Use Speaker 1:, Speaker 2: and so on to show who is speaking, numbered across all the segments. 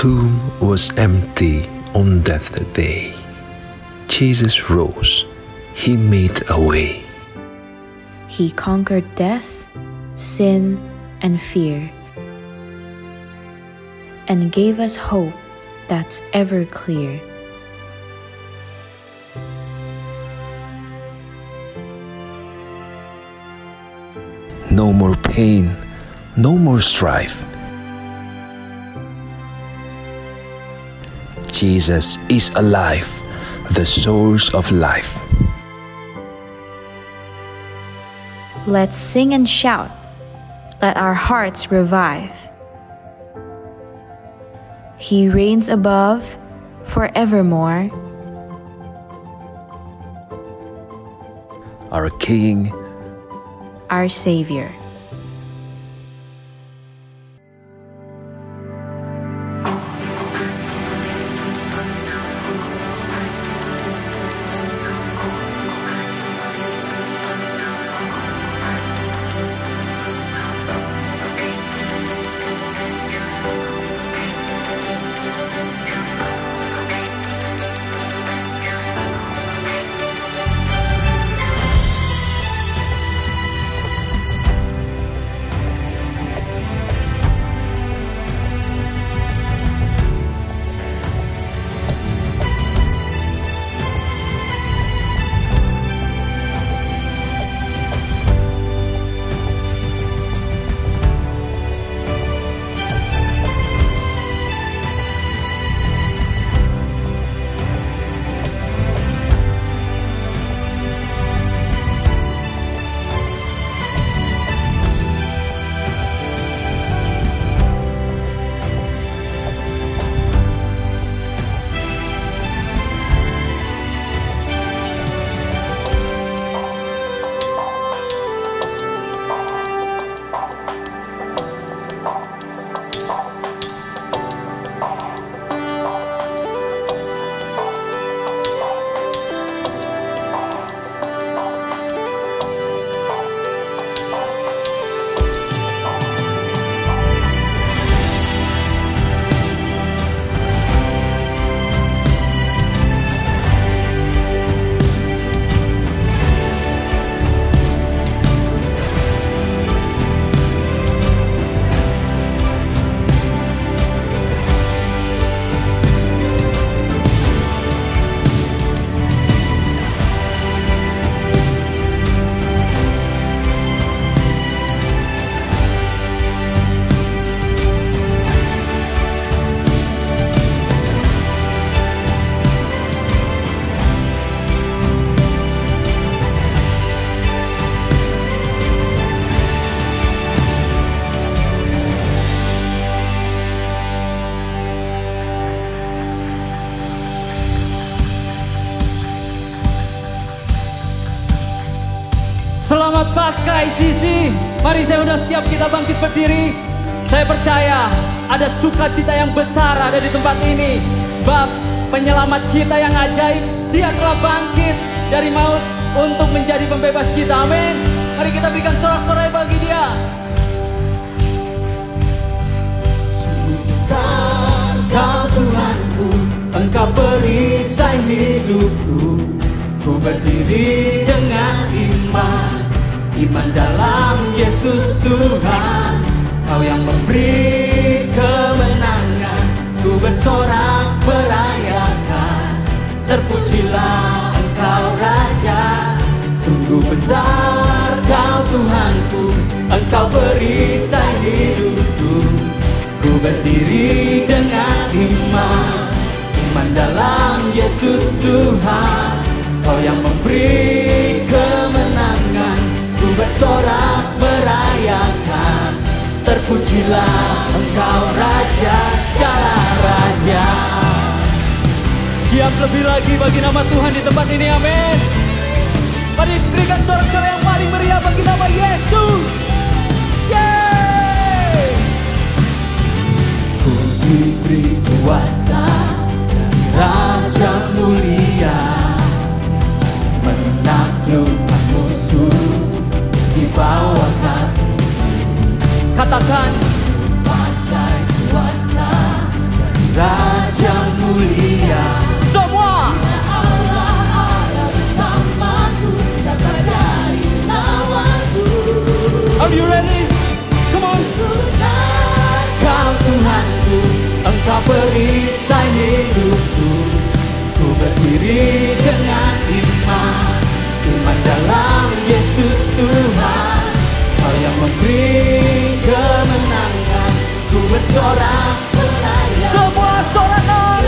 Speaker 1: tomb was empty on that day. Jesus rose. He made a way.
Speaker 2: He conquered death, sin, and fear, and gave us hope that's ever clear.
Speaker 1: No more pain, no more strife. Jesus is alive, the source of life.
Speaker 2: Let's sing and shout. Let our hearts revive. He reigns above forevermore.
Speaker 1: Our King,
Speaker 2: our Savior.
Speaker 3: Selamat Paskah ICC. Mari saya undang setiap kita bangkit berdiri. Saya percaya ada sukacita yang besar ada di tempat ini. Sebab penyelamat kita yang ajaib, Dia telah bangkit dari maut untuk menjadi pembebas kita. Amin. Mari kita berikan sorak-sorai bagi Dia.
Speaker 4: Sungguh besar Kau Tuhanku, Engkau perisai hidupku. Ku berdiri dengan iman dalam Yesus Tuhan. Kau yang memberi kemenangan, ku bersorak merayakan. Terpujilah Engkau Raja. Sungguh besar Kau Tuhanku, Engkau perisai hidupku. Ku berdiri dengan iman dalam Yesus Tuhan. Kau yang memberi kemenangan, ku bersorak merayakan. Terpujilah Engkau Raja segala raja.
Speaker 3: Siap lebih lagi bagi nama Tuhan di tempat ini, amin. Mari berikan sorak-sorai yang paling meriah bagi nama Yesus. Yeay!
Speaker 4: Ku diberi kuasa dari Raja mulia, menaklukkan musuh di bawah kaki.
Speaker 3: Katakan,
Speaker 4: pakai kuasa dari mulia.
Speaker 3: Semua. Are you ready? Come on.
Speaker 4: Kau Tuhanku, Engkau perisai hidupku. Ku berdiri dengan iman, iman dalam Yesus Tuhan. Kau yang memberi kemenangan, ku bersorak beraya.
Speaker 3: Semua sorakan.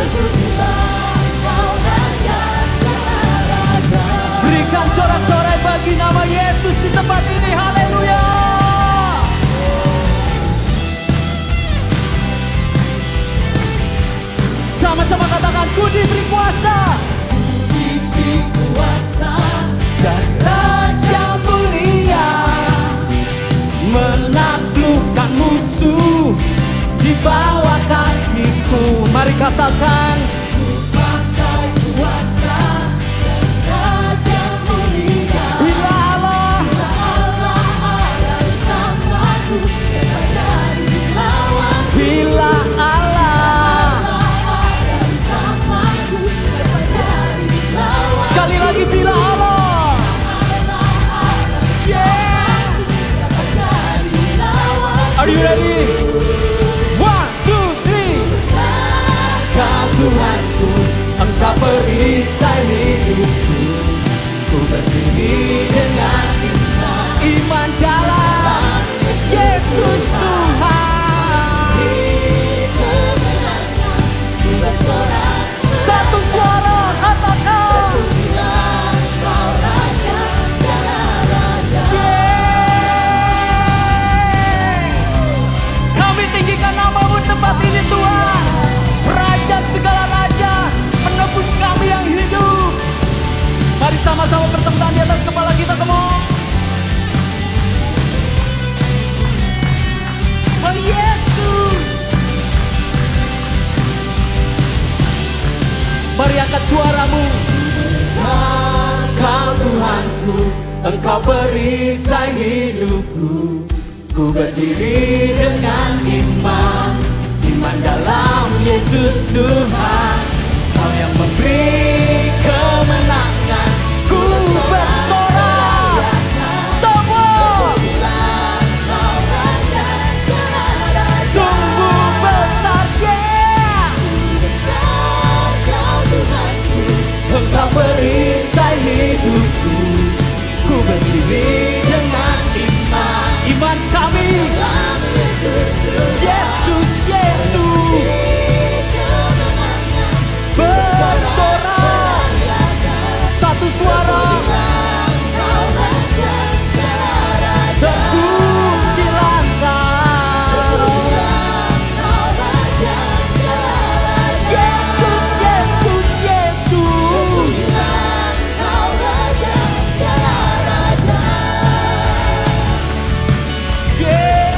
Speaker 3: Berikan sorak-sorai bagi nama Yesus di tempat ini. Haleluya. Sama-sama katakan, ku diberi kuasa.
Speaker 4: Diberi kuasa dan Raja mulia, menaklukkan musuh di bawah kakiku.
Speaker 3: Mari katakan,
Speaker 4: Pakai kuasa dan Raja mulia.
Speaker 3: bila Allah
Speaker 4: Ada bersamaku, siapa dari lawan?
Speaker 3: bila Allah.
Speaker 4: Ada bersamaku, siapa dari lawan?
Speaker 3: Sekali lagi, bila Allah. Yeah.
Speaker 4: Siapa dari lawan?
Speaker 3: Are you ready? 1, 2, 3.
Speaker 4: Kau Tuhanku, Engkau perisai hidupku. Ku berdiri dengan iman,
Speaker 3: Iman dalam Yesus Tuhan.
Speaker 4: kemenangan, ku bersorak.
Speaker 3: Satu suara katakan.
Speaker 4: Pujilah Kau Raja, segala raja.
Speaker 3: Yeay. Kami tinggikan nama-Mu tempat ini Tuhan. Raja segala raja, penebus kami yang hidup. Mari sama-sama bertepuk tangan di atas kepala kita, come on. Oh Yesus. Mari angkat suaramu.
Speaker 4: Kau Tuhanku, Engkau perisai hidupku. Ku berdiri dengan iman, iman dalam Yesus Tuhan. Kau yang memberi kemenangan,
Speaker 3: Ku bersorak. Semua sungguh besar, yeah.
Speaker 4: Engkau perisai hidupku. Ku berdiri dengan iman,
Speaker 3: Iman kami,
Speaker 4: dalam Yesus Tuhan.
Speaker 3: Yesus, Yesus. Bersorak. Satu suara. Terpujilah Engkau. Yesus, Yesus, Yesus. Yeah.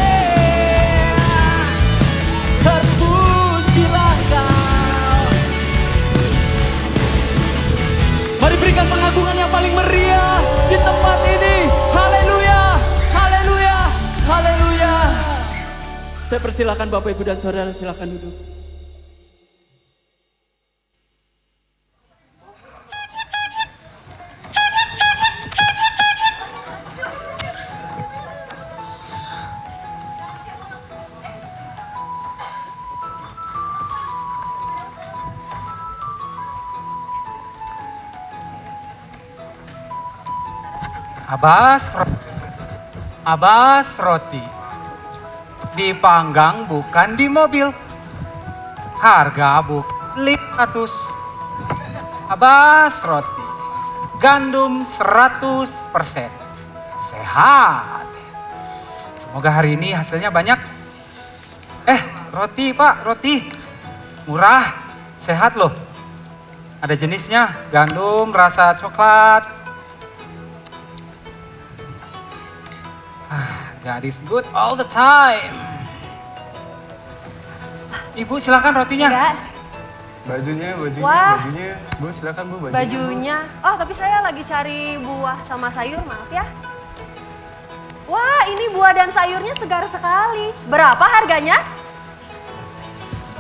Speaker 3: Terpujilah Engkau. Mari berikan pengagungan yang paling meriah di tempat ini. Haleluya, haleluya, haleluya. Saya persilakan Bapak Ibu dan Saudara, silakan duduk.
Speaker 5: Abas roti dipanggang bukan di mobil. Harga buk 500. Abas roti gandum 100%. Sehat. Semoga hari ini hasilnya banyak. Roti Pak, roti. Murah, sehat loh. Ada jenisnya, gandum, rasa coklat. God is good all the time. Ibu silakan rotinya.
Speaker 6: Enggak,
Speaker 7: Bajunya,
Speaker 6: Wah.
Speaker 7: bajunya. Bu, silakan Bu, bajunya.
Speaker 6: bajunya. Oh, tapi saya lagi cari buah sama sayur, maaf ya. Wah, ini buah dan sayurnya segar sekali. Berapa harganya?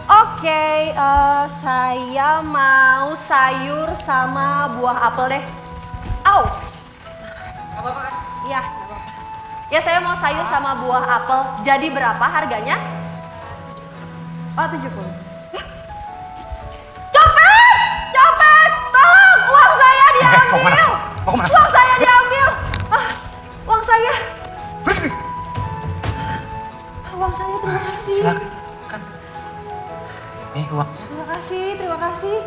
Speaker 6: Oke. Oke, saya mau sayur sama buah apel deh. Au.
Speaker 5: Gak apa-apa kan?
Speaker 6: Iya, gak apa-apa. Ya saya mau sayur sama buah apel. Jadi berapa harganya? Oh 70. Copet! Copet! Tolong! Uang saya diambil!
Speaker 5: Mau kemana?
Speaker 6: Uang saya diambil! Uang saya.
Speaker 5: Beri.
Speaker 6: Uang saya, terima kasih.
Speaker 5: Silakan. Nih uangnya.
Speaker 6: Terima kasih, terima kasih.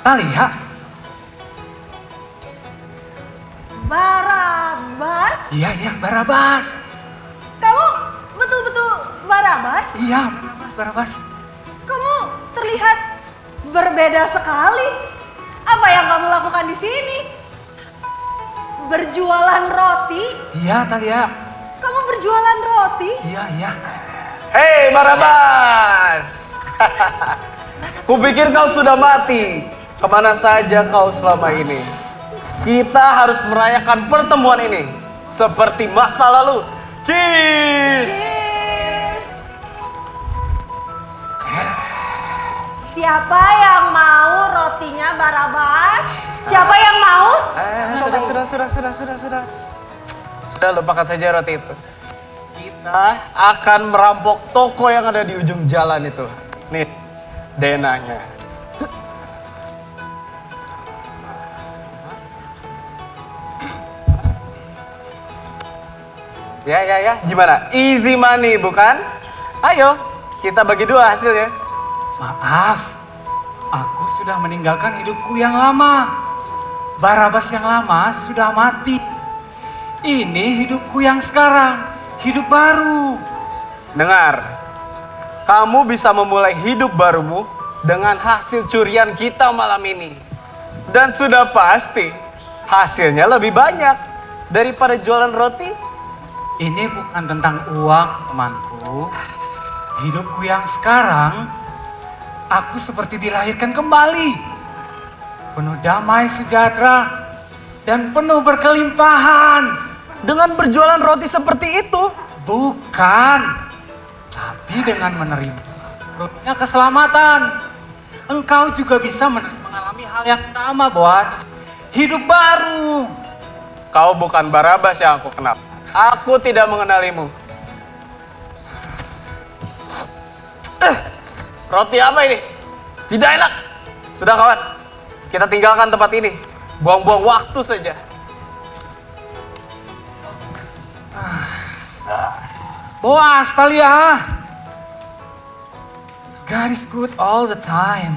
Speaker 5: Talia.
Speaker 6: Barabas?
Speaker 5: Iya, Barabas.
Speaker 6: Kamu betul-betul Barabas?
Speaker 5: Iya, Barabas.
Speaker 6: Kamu terlihat berbeda sekali. Apa yang kamu lakukan di sini? Berjualan roti?
Speaker 5: Iya, Talia.
Speaker 6: Kamu berjualan roti?
Speaker 5: Iya.
Speaker 7: Hei Barabas! Kupikir kau sudah mati. Kemana saja kau selama ini? Kita harus merayakan pertemuan ini seperti masa lalu. Cheers!
Speaker 6: Cheers! Siapa yang mau rotinya Barabas? Siapa yang mau?
Speaker 7: Sudah. Sudah, lupakan saja roti itu. Kita akan merampok toko yang ada di ujung jalan itu. Nih, denanya. Ya. Gimana? Easy money, bukan? Ayo, kita bagi dua hasilnya.
Speaker 5: Maaf, aku sudah meninggalkan hidupku yang lama. Barabas yang lama sudah mati. Ini hidupku yang sekarang, hidup baru.
Speaker 7: Dengar, kamu bisa memulai hidup barumu dengan hasil curian kita malam ini. Dan sudah pasti hasilnya lebih banyak daripada jualan roti.
Speaker 5: Ini bukan tentang uang, temanku. Hidupku yang sekarang, aku seperti dilahirkan kembali. Penuh damai sejahtera dan penuh berkelimpahan.
Speaker 7: Dengan berjualan roti seperti itu?
Speaker 5: Bukan, tapi dengan menerima rotinya keselamatan. Engkau juga bisa mengalami hal yang sama, bos. Hidup baru.
Speaker 7: Kau bukan Barabas yang aku kenal. Aku tidak mengenalimu. Roti apa ini? Tidak enak. Sudah kawan, kita tinggalkan tempat ini. Buang-buang waktu saja.
Speaker 5: Boas, Talia. God is good all the time.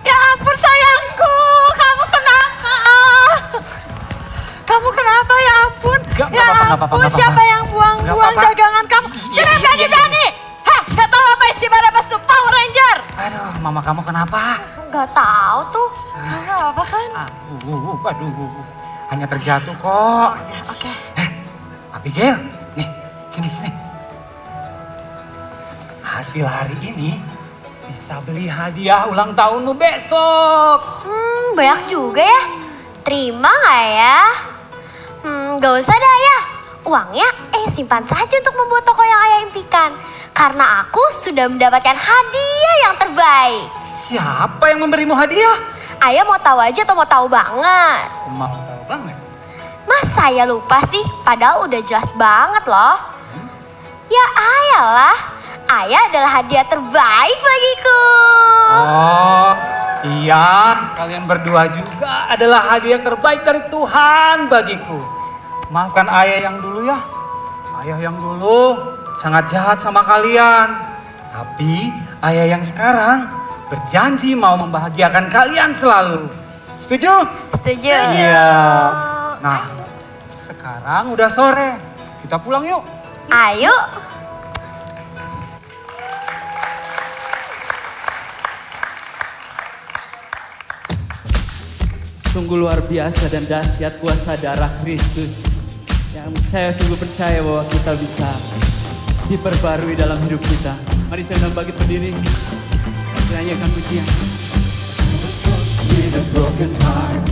Speaker 8: Ya ampun sayangku, kamu kenapa? Kamu kenapa ya ampun? Ya ampun, siapa yang buang-buang dagangan kamu? Siapa yang berani-berani? Hah, gak tahu apa isi Barabas tuh, Power Ranger.
Speaker 5: Aduh, mama kamu kenapa?
Speaker 8: Gak tahu tuh. Gak apa kan?
Speaker 5: Aduh, hanya terjatuh kok.
Speaker 8: Oke.
Speaker 5: Abigail, nih, sini. Hasil hari ini bisa beli hadiah ulang tahunmu besok.
Speaker 8: Banyak juga ya. Terima gak ya? Gak usah dah ya. Uangnya simpan saja untuk membuat toko yang ayah impikan. Karena aku sudah mendapatkan hadiah yang terbaik.
Speaker 5: Siapa yang memberimu hadiah?
Speaker 8: Ayah mau tahu aja atau mau tahu banget?
Speaker 5: Mau tahu banget.
Speaker 8: Mas saya lupa sih, padahal udah jelas banget loh. Ya ayah lah, ayah adalah hadiah terbaik bagiku.
Speaker 5: Oh iya, kalian berdua juga adalah hadiah terbaik dari Tuhan bagiku. Maafkan ayah yang dulu ya. Ayah yang dulu sangat jahat sama kalian. Tapi ayah yang sekarang berjanji mau membahagiakan kalian selalu. Setuju?
Speaker 8: Setuju.
Speaker 5: Iya. Nah, sekarang udah sore. Kita pulang yuk.
Speaker 8: Ayo.
Speaker 3: Sungguh luar biasa dan dahsyat kuasa darah Kristus. Yang saya sungguh percaya bahwa kita bisa diperbarui dalam hidup kita. Mari saya undang bangkit berdiri. Kita nyanyikan pujian.
Speaker 4: With a broken heart,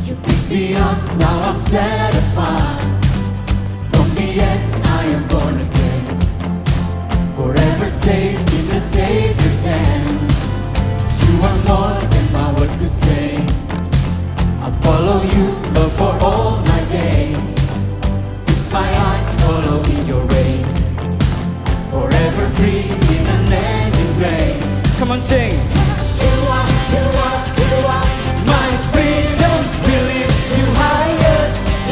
Speaker 4: you pick me up, now I'm satisfied. From the yes, I am born again. Forever safe in the Savior's hand. You are more than my word to say. I'll follow you, Lord, for all my days. Fix my eyes, follow in your ways. Forever free in unending grace.
Speaker 3: Come on, sing.
Speaker 4: You are my freedom. Will lift you higher,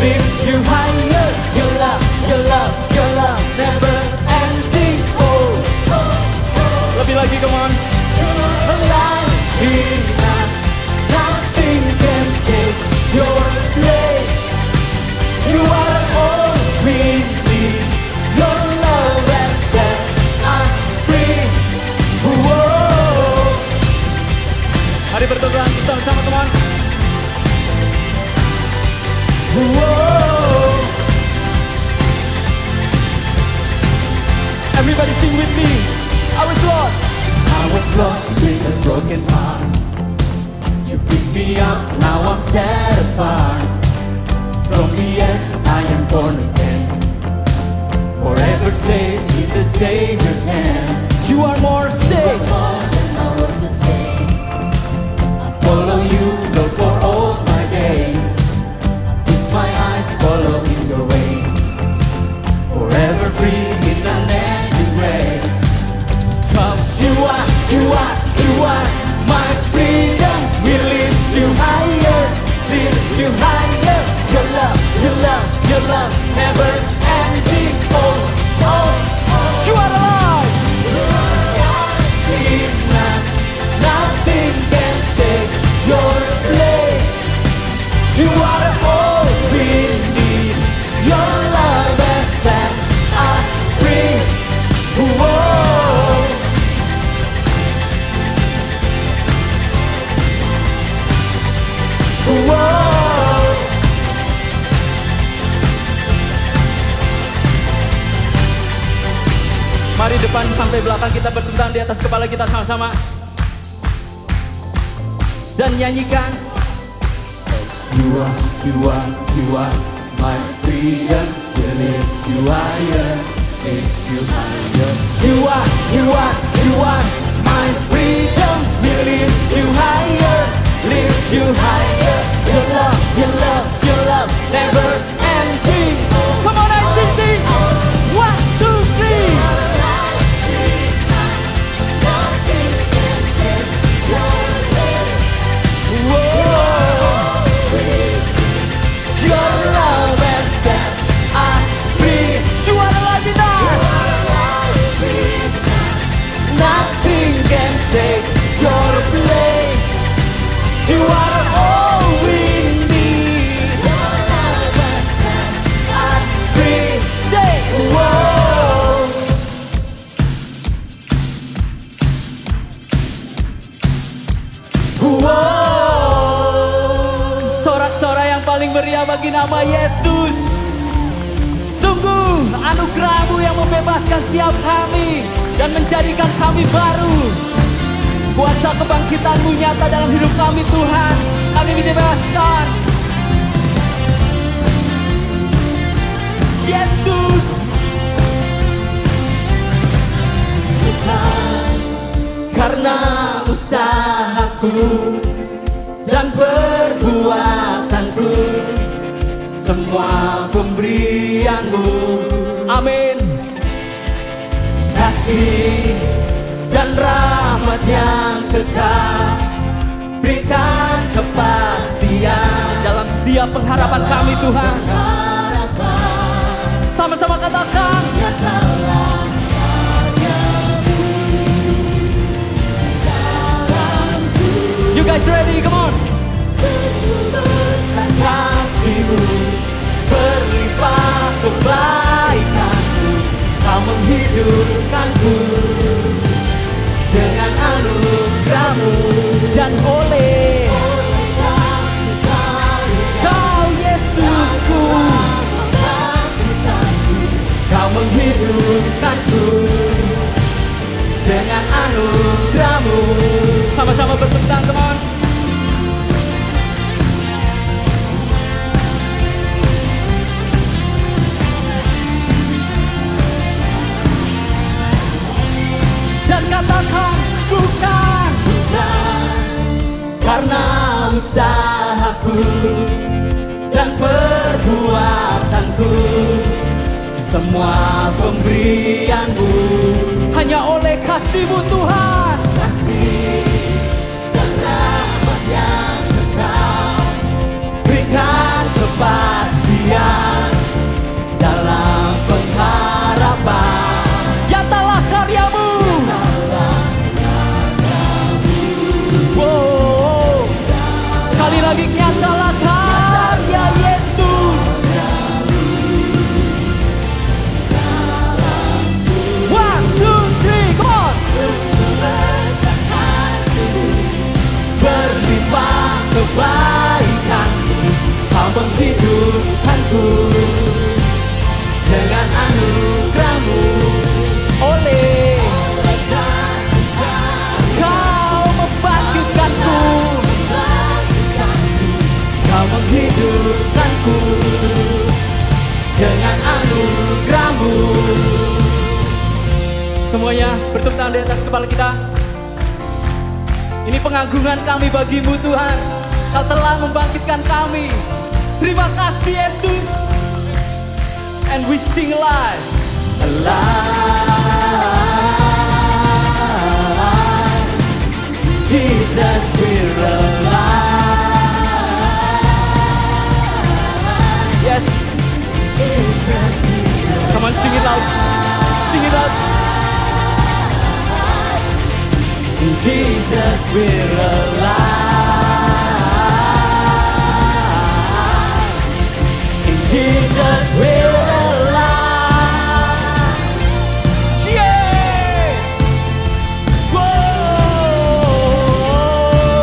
Speaker 4: lift you higher. Your love, your love, your love, never ending. Oh,
Speaker 3: Lebih lagi, come on.
Speaker 4: alive in us, nothing can take your place. You are all we need. Your love has set us free. Whoa.
Speaker 3: Mari berdoa kita bersama, teman.
Speaker 4: Whoa.
Speaker 3: Everybody sing with me. I was lost.
Speaker 4: I was lost with a broken heart. You picked me up, now I'm set apart. From the yes, I am born again. Forever safe in the Savior's hand.
Speaker 3: You are more safe.
Speaker 4: More than I word to say. I follow you, Lord, for all my days. I fix my eyes, follow in your ways. Forever free in unending grace. You are my freedom. We lift you higher, lift you higher. Your love, your love, your love, never ending. Oh, oh, oh.
Speaker 3: You are alive.
Speaker 4: Nothing can take your place. You are all we need. Your love has set us free. Whoa. Whoa.
Speaker 3: Mari depan sampai belakang kita bertentang di atas kepala kita sama-sama. Dan nyanyikan.
Speaker 4: You are my freedom. Will lift you higher, lift you higher. You are my freedom. Will lift you higher, lift you higher. Your love, your love, your love, never ending.
Speaker 3: Come on, ICC. 1, 2, 3.
Speaker 4: Your love has set us free.
Speaker 3: Juara lagi dah.
Speaker 4: Nothing can take your place. You are all we need. Your love has set us free. Say, whoa. Whoa.
Speaker 3: Sorak-sorai yang paling meriah bagi nama Yesus. Sungguh anugerah-Mu yang membebaskan setiap kami dan menjadikan kami baru. Kuasa kebangkitan-Mu nyata dalam hidup kami, Tuhan. Kami dibebaskan. Yesus.
Speaker 4: Karena usahaku dan perbuatanku, semua pemberian-Mu.
Speaker 3: Amin.
Speaker 4: Kasih dan rahmat yang kekal, berikan kepastian
Speaker 3: Dalam setiap pengharapan kami, Tuhan. Sama-sama katakan. You guys ready? Come on.
Speaker 4: Kasih-Mu berlimpah kebaikan-Mu, Kau menghidupkanku dengan anugerah-Mu.
Speaker 3: Dan oleh Kau Yesusku,
Speaker 4: Kau menghidupkanku dengan anugerah-Mu.
Speaker 3: sama-sama bertepuk tangan.
Speaker 4: karena usahaku dan perbuatanku, semua pemberianmu
Speaker 3: hanya oleh kasih-Mu Tuhan.
Speaker 4: kasih dan rahmat yang Engkau berikan kepastian dalam pengharapan.
Speaker 3: Nyatalah karya-Mu. Wow. Sekali lagi, nyatalah karya Yesus. One, two, three, come on.
Speaker 4: Berlimpah kebaikan, Kau menghidupkanku dengan anugerah-Mu.
Speaker 3: Oleh Kau membangkitkanku,
Speaker 4: Kau menghidupkanku dengan anugerah-Mu.
Speaker 3: semuanya bertepuk tangan di atas kepala kita. Ini pengagungan kami bagi-Mu Tuhan. Kau telah membangkitkan kami. Terima kasih Yesus. And we sing live.
Speaker 4: Alive, Jesus, we're alive.
Speaker 3: Yes.
Speaker 4: Jesus,
Speaker 3: Come on, sing it loud. Sing it loud.
Speaker 4: in Jesus, we're alive. In Jesus, we're alive.
Speaker 3: Yeah.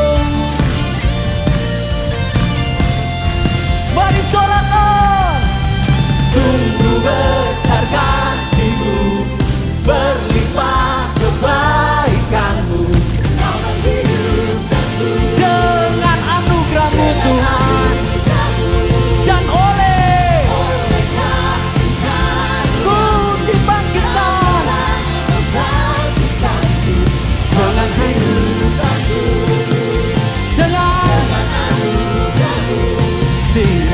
Speaker 3: Wow. Mari sorakan.
Speaker 4: Sungguh besar kasih-Mu, berlimpah kebaikan-Mu, Kau menghidupkanku
Speaker 3: Dengan anugerah-Mu Tuhan. Dan oleh Ku dibangkitkan.
Speaker 4: dengan kehidupanku,
Speaker 3: Dengan
Speaker 4: sing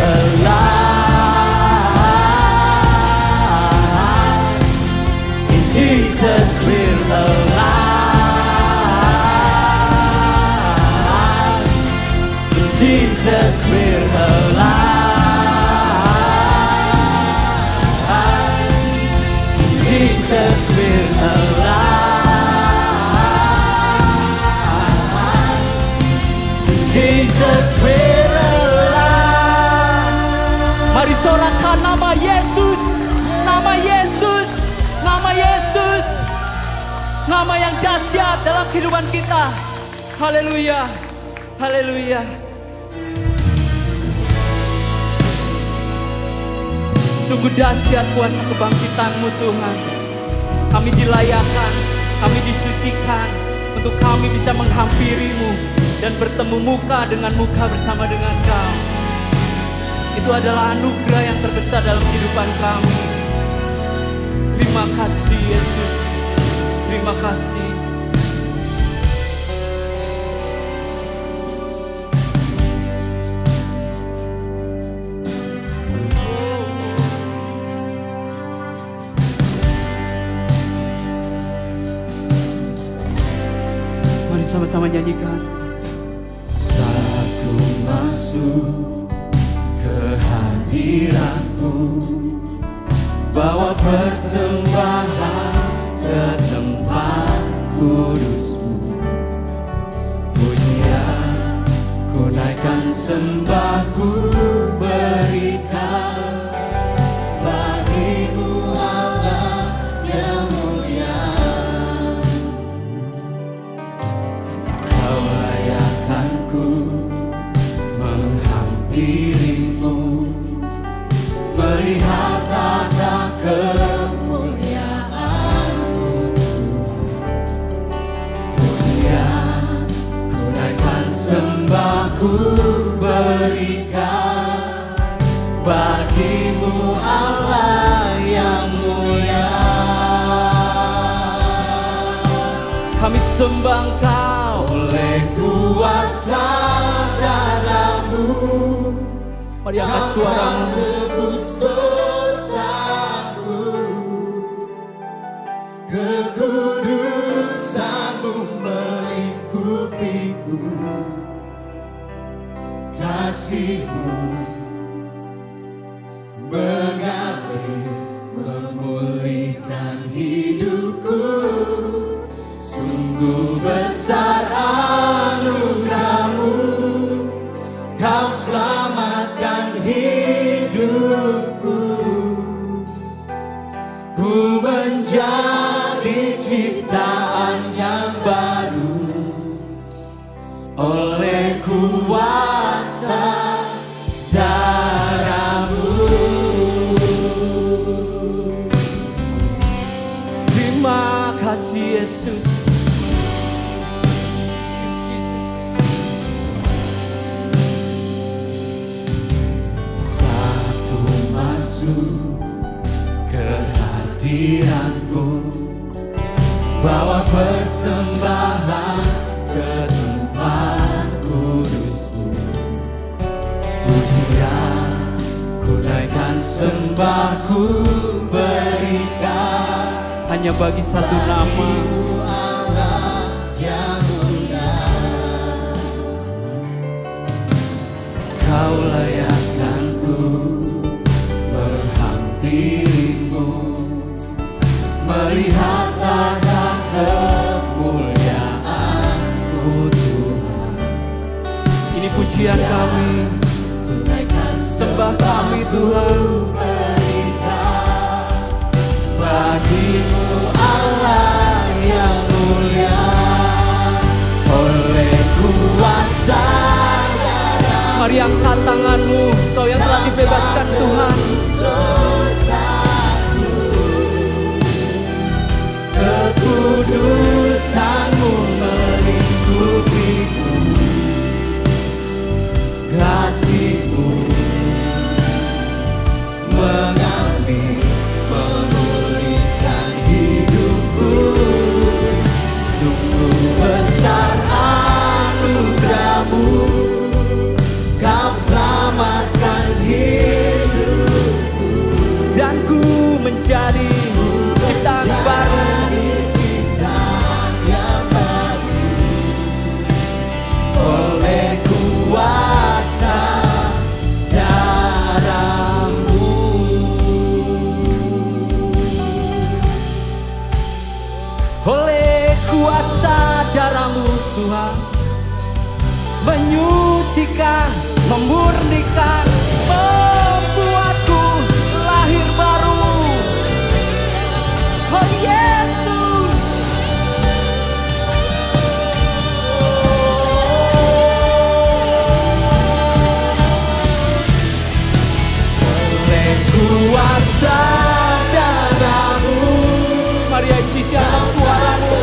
Speaker 4: alive. In Jesus we're alive. In Jesus we're alive. In Jesus we're alive. In Jesus we're alive.
Speaker 3: Mari sorakan nama Yesus. Nama Yesus. Nama Yesus. Nama yang dahsyat dalam kehidupan kita. Haleluya. Haleluya. Sungguh dahsyat kuasa kebangkitan-Mu Tuhan. Kami dilayakan, kami disucikan untuk kami bisa menghampiri-Mu dan bertemu muka dengan muka bersama dengan Kau. Itu adalah anugerah yang terbesar dalam kehidupan kami. Terima kasih Yesus. Terima kasih. Mari sama-sama nyanyikan.
Speaker 4: Saat ku masuk ke hadirat-Mu, bawa persembahan ke tempat kudus-Mu. Pujian ku naikkan, sembah ku berikan bagi-Mu Allah yang mulia. Kau layakkanku menghampiri-Mu, melihat tata kemuliaan-Mu. Pujian ku naikkan, sembah ku berikan bagi-Mu Allah yang mulia.
Speaker 3: Kami sembah Engkau.
Speaker 4: oleh kuasa darah-Mu.
Speaker 3: Mari angkat suaramu.
Speaker 4: Tebus dosaku, kekudusan-Mu melingkupiku, kasih-Mu mengalir memulihkan hidupku. Sungguh besar anugerah-Mu, Kau selamatkan hidupku. Ku menjadi ciptaan yang baru oleh kuasa darah-Mu.
Speaker 3: Terima kasih Yesus.
Speaker 4: Satu masuk ke hadirat-Mu, bawa persembahan ke tempat kudus-Mu. Pujian ku naikkan, sembahku berikan
Speaker 3: Hanya bagi satu nama.
Speaker 4: Allah yang mulia. Kau layakkan ku menghampirimu, melihat tanda kemuliaan-Mu Tuhan.
Speaker 3: Ini pujian kami, sembah kami Tuhan.
Speaker 4: Bagi-Mu Allah yang mulia, oleh kuasa darah-Mu.
Speaker 3: Mari angkat tanganmu, Kau yang telah dibebaskan Tuhan.
Speaker 4: Dosaku, kekudusan-Mu melingkupiku, kasih-Mu mengambil memulihkan hidupku. Sungguh besar anugerah-Mu, Kau selamatkan hidupku.
Speaker 3: Dan ku menjadi ciptaan baru,
Speaker 4: Ciptaan yang baru oleh kuasa darah-Mu.
Speaker 3: oleh kuasa darah-Mu Tuhan, menyucikan, memurnikan, membuatku lahir baru. Oh Yesus,
Speaker 4: Oleh kuasa darah-Mu,
Speaker 3: mari isi angkat suaramu.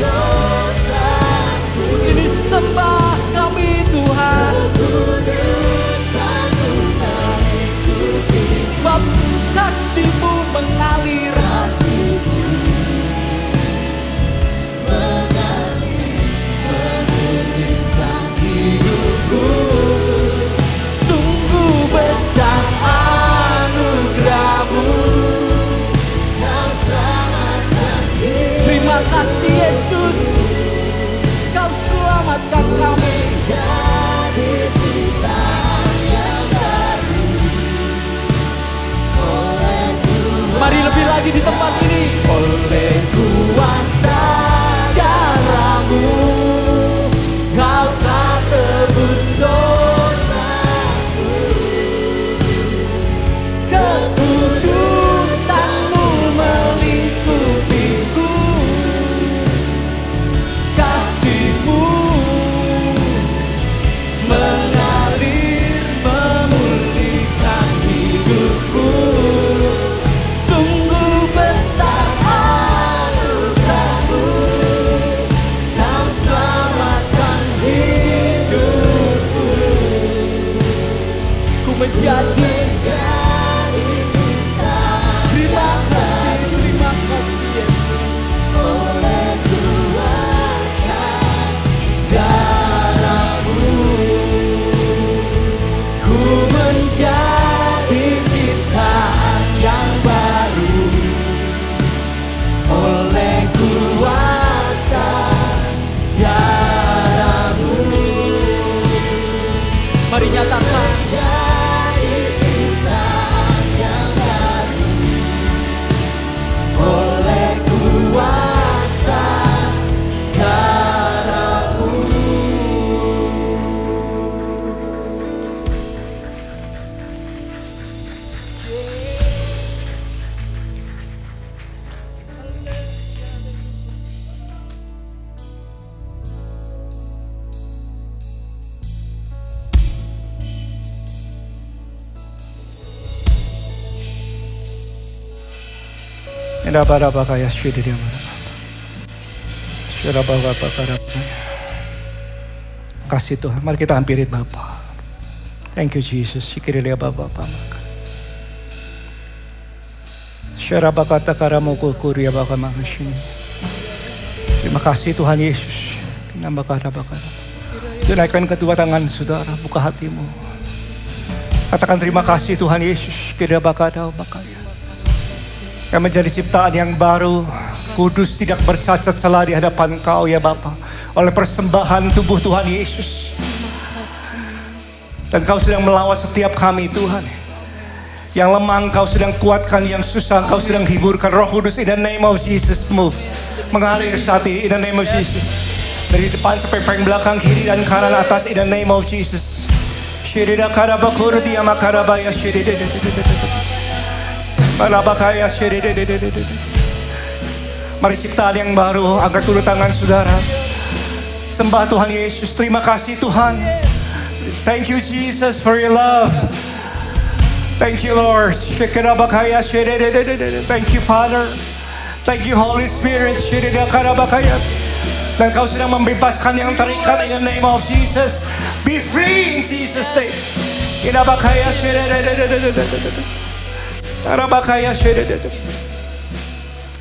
Speaker 4: dosaku,
Speaker 3: Ini sembah kami Tuhan.
Speaker 4: kekudusan
Speaker 9: Kasih Tuhan, mari kita hampiri Bapa. Thank you Jesus. Shikirilia Bapa. Syarabakata karamuku kuria baka makasih. Terima kasih Tuhan Yesus. Kinambakara. Tunaikan kedua tangan saudara, buka hatimu. Katakan terima kasih Tuhan Yesus. Kirabakada bakaya. Yang menjadi ciptaan yang baru, kudus, tidak bercacat celah di hadapan Kau ya Bapa. Oleh persembahan tubuh Tuhan Yesus. Dan Kau sedang melawat setiap kami Tuhan. Yang lemah Kau sedang kuatkan, yang susah Kau sedang hiburkan. Roh Kudus, in the name of Jesus, move. Mengalir saat ini, in the name of Jesus. Dari depan sampai paling belakang, kiri dan kanan, atas, in the name of Jesus. Shirida karabakur dia makarabaya shirida. Marabakaya shirida. Mari ciptaan yang baru, angkat dulu tangan saudara. Sembah Tuhan Yesus, terima kasih Tuhan. Thank you Jesus for your love. Thank you Lord. Shirabakaya shirida. Thank you Father. Thank you Holy Spirit. Shirida karabakaya. Dan Kau sedang membebaskan yang terikat in the name of Jesus. Be free in Jesus' name. Inabakaya shirida. Arabakaya shirida.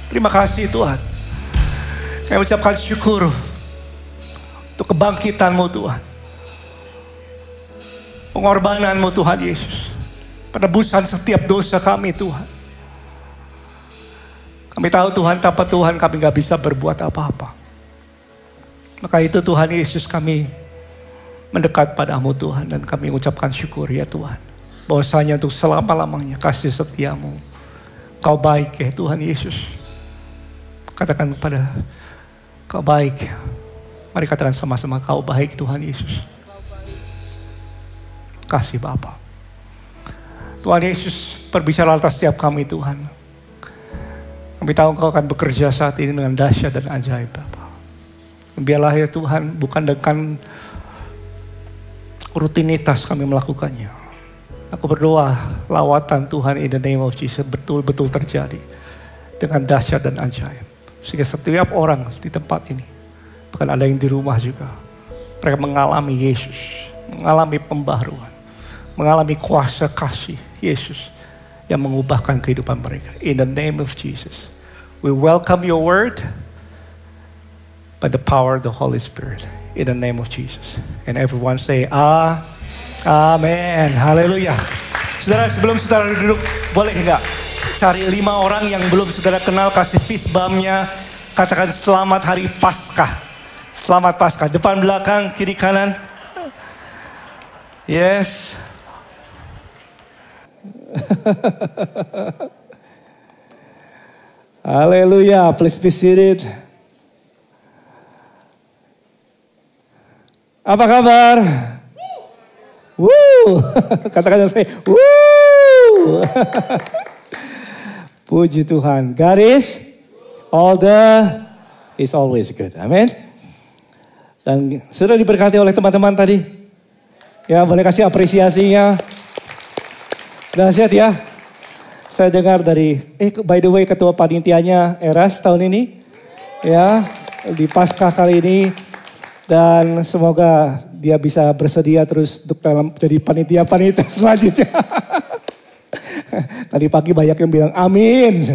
Speaker 9: Terima kasih Tuhan. Saya ucapkan syukur untuk kebangkitan-Mu Tuhan. Pengorbanan-Mu Tuhan Yesus. Penebusan setiap dosa kami Tuhan. Kami tahu Tuhan, tanpa Tuhan kami gak bisa berbuat apa-apa. Maka itu Tuhan Yesus kami mendekat padamu Tuhan. Dan kami mengucapkan syukur ya Tuhan. Bahwasanya untuk selama-lamanya kasih setiamu. Kau baik ya Tuhan Yesus. Katakan kepada Kau baik. Mari katakan sama-sama, Kau baik Tuhan Yesus. Kasih Bapa. Tuhan Yesus berbicara atas setiap kami Tuhan. Kami tahu Engkau akan bekerja saat ini dengan dahsyat dan ajaib Bapa. Biarlah ya Tuhan, bukan dengan rutinitas kami melakukannya. Aku berdoa lawatan Tuhan in the name of Jesus betul-betul terjadi dengan dahsyat dan ajaib. Sehingga setiap orang di tempat ini, bahkan ada yang di rumah juga, mereka mengalami Yesus, mengalami pembaharuan, mengalami kuasa kasih Yesus yang mengubahkan kehidupan mereka. In the name of Jesus, we welcome your word by the power of the Holy Spirit. In the name of Jesus. And everyone say, Amen. Haleluya. Saudara, sebelum saudara duduk, boleh enggak cari 5 orang yang belum saudara kenal, kasih fist bump-nya, katakan selamat hari Paskah. Selamat Paskah. Depan, belakang, kiri, kanan. Yes. Haleluya. Please be seated. Apa kabar? Woo! Katakan saya, woo! Puji Tuhan. God is always good. Amin. Dan sudah diberkati oleh teman-teman tadi. Ya, boleh kasih apresiasinya. Dahsyat ya. Saya dengar dari, by the way ketua panitianya Eras tahun ini. Ya, di Paskah kali ini. Dan semoga dia bisa bersedia terus untuk jadi panitia selanjutnya. Tadi pagi banyak yang bilang amin.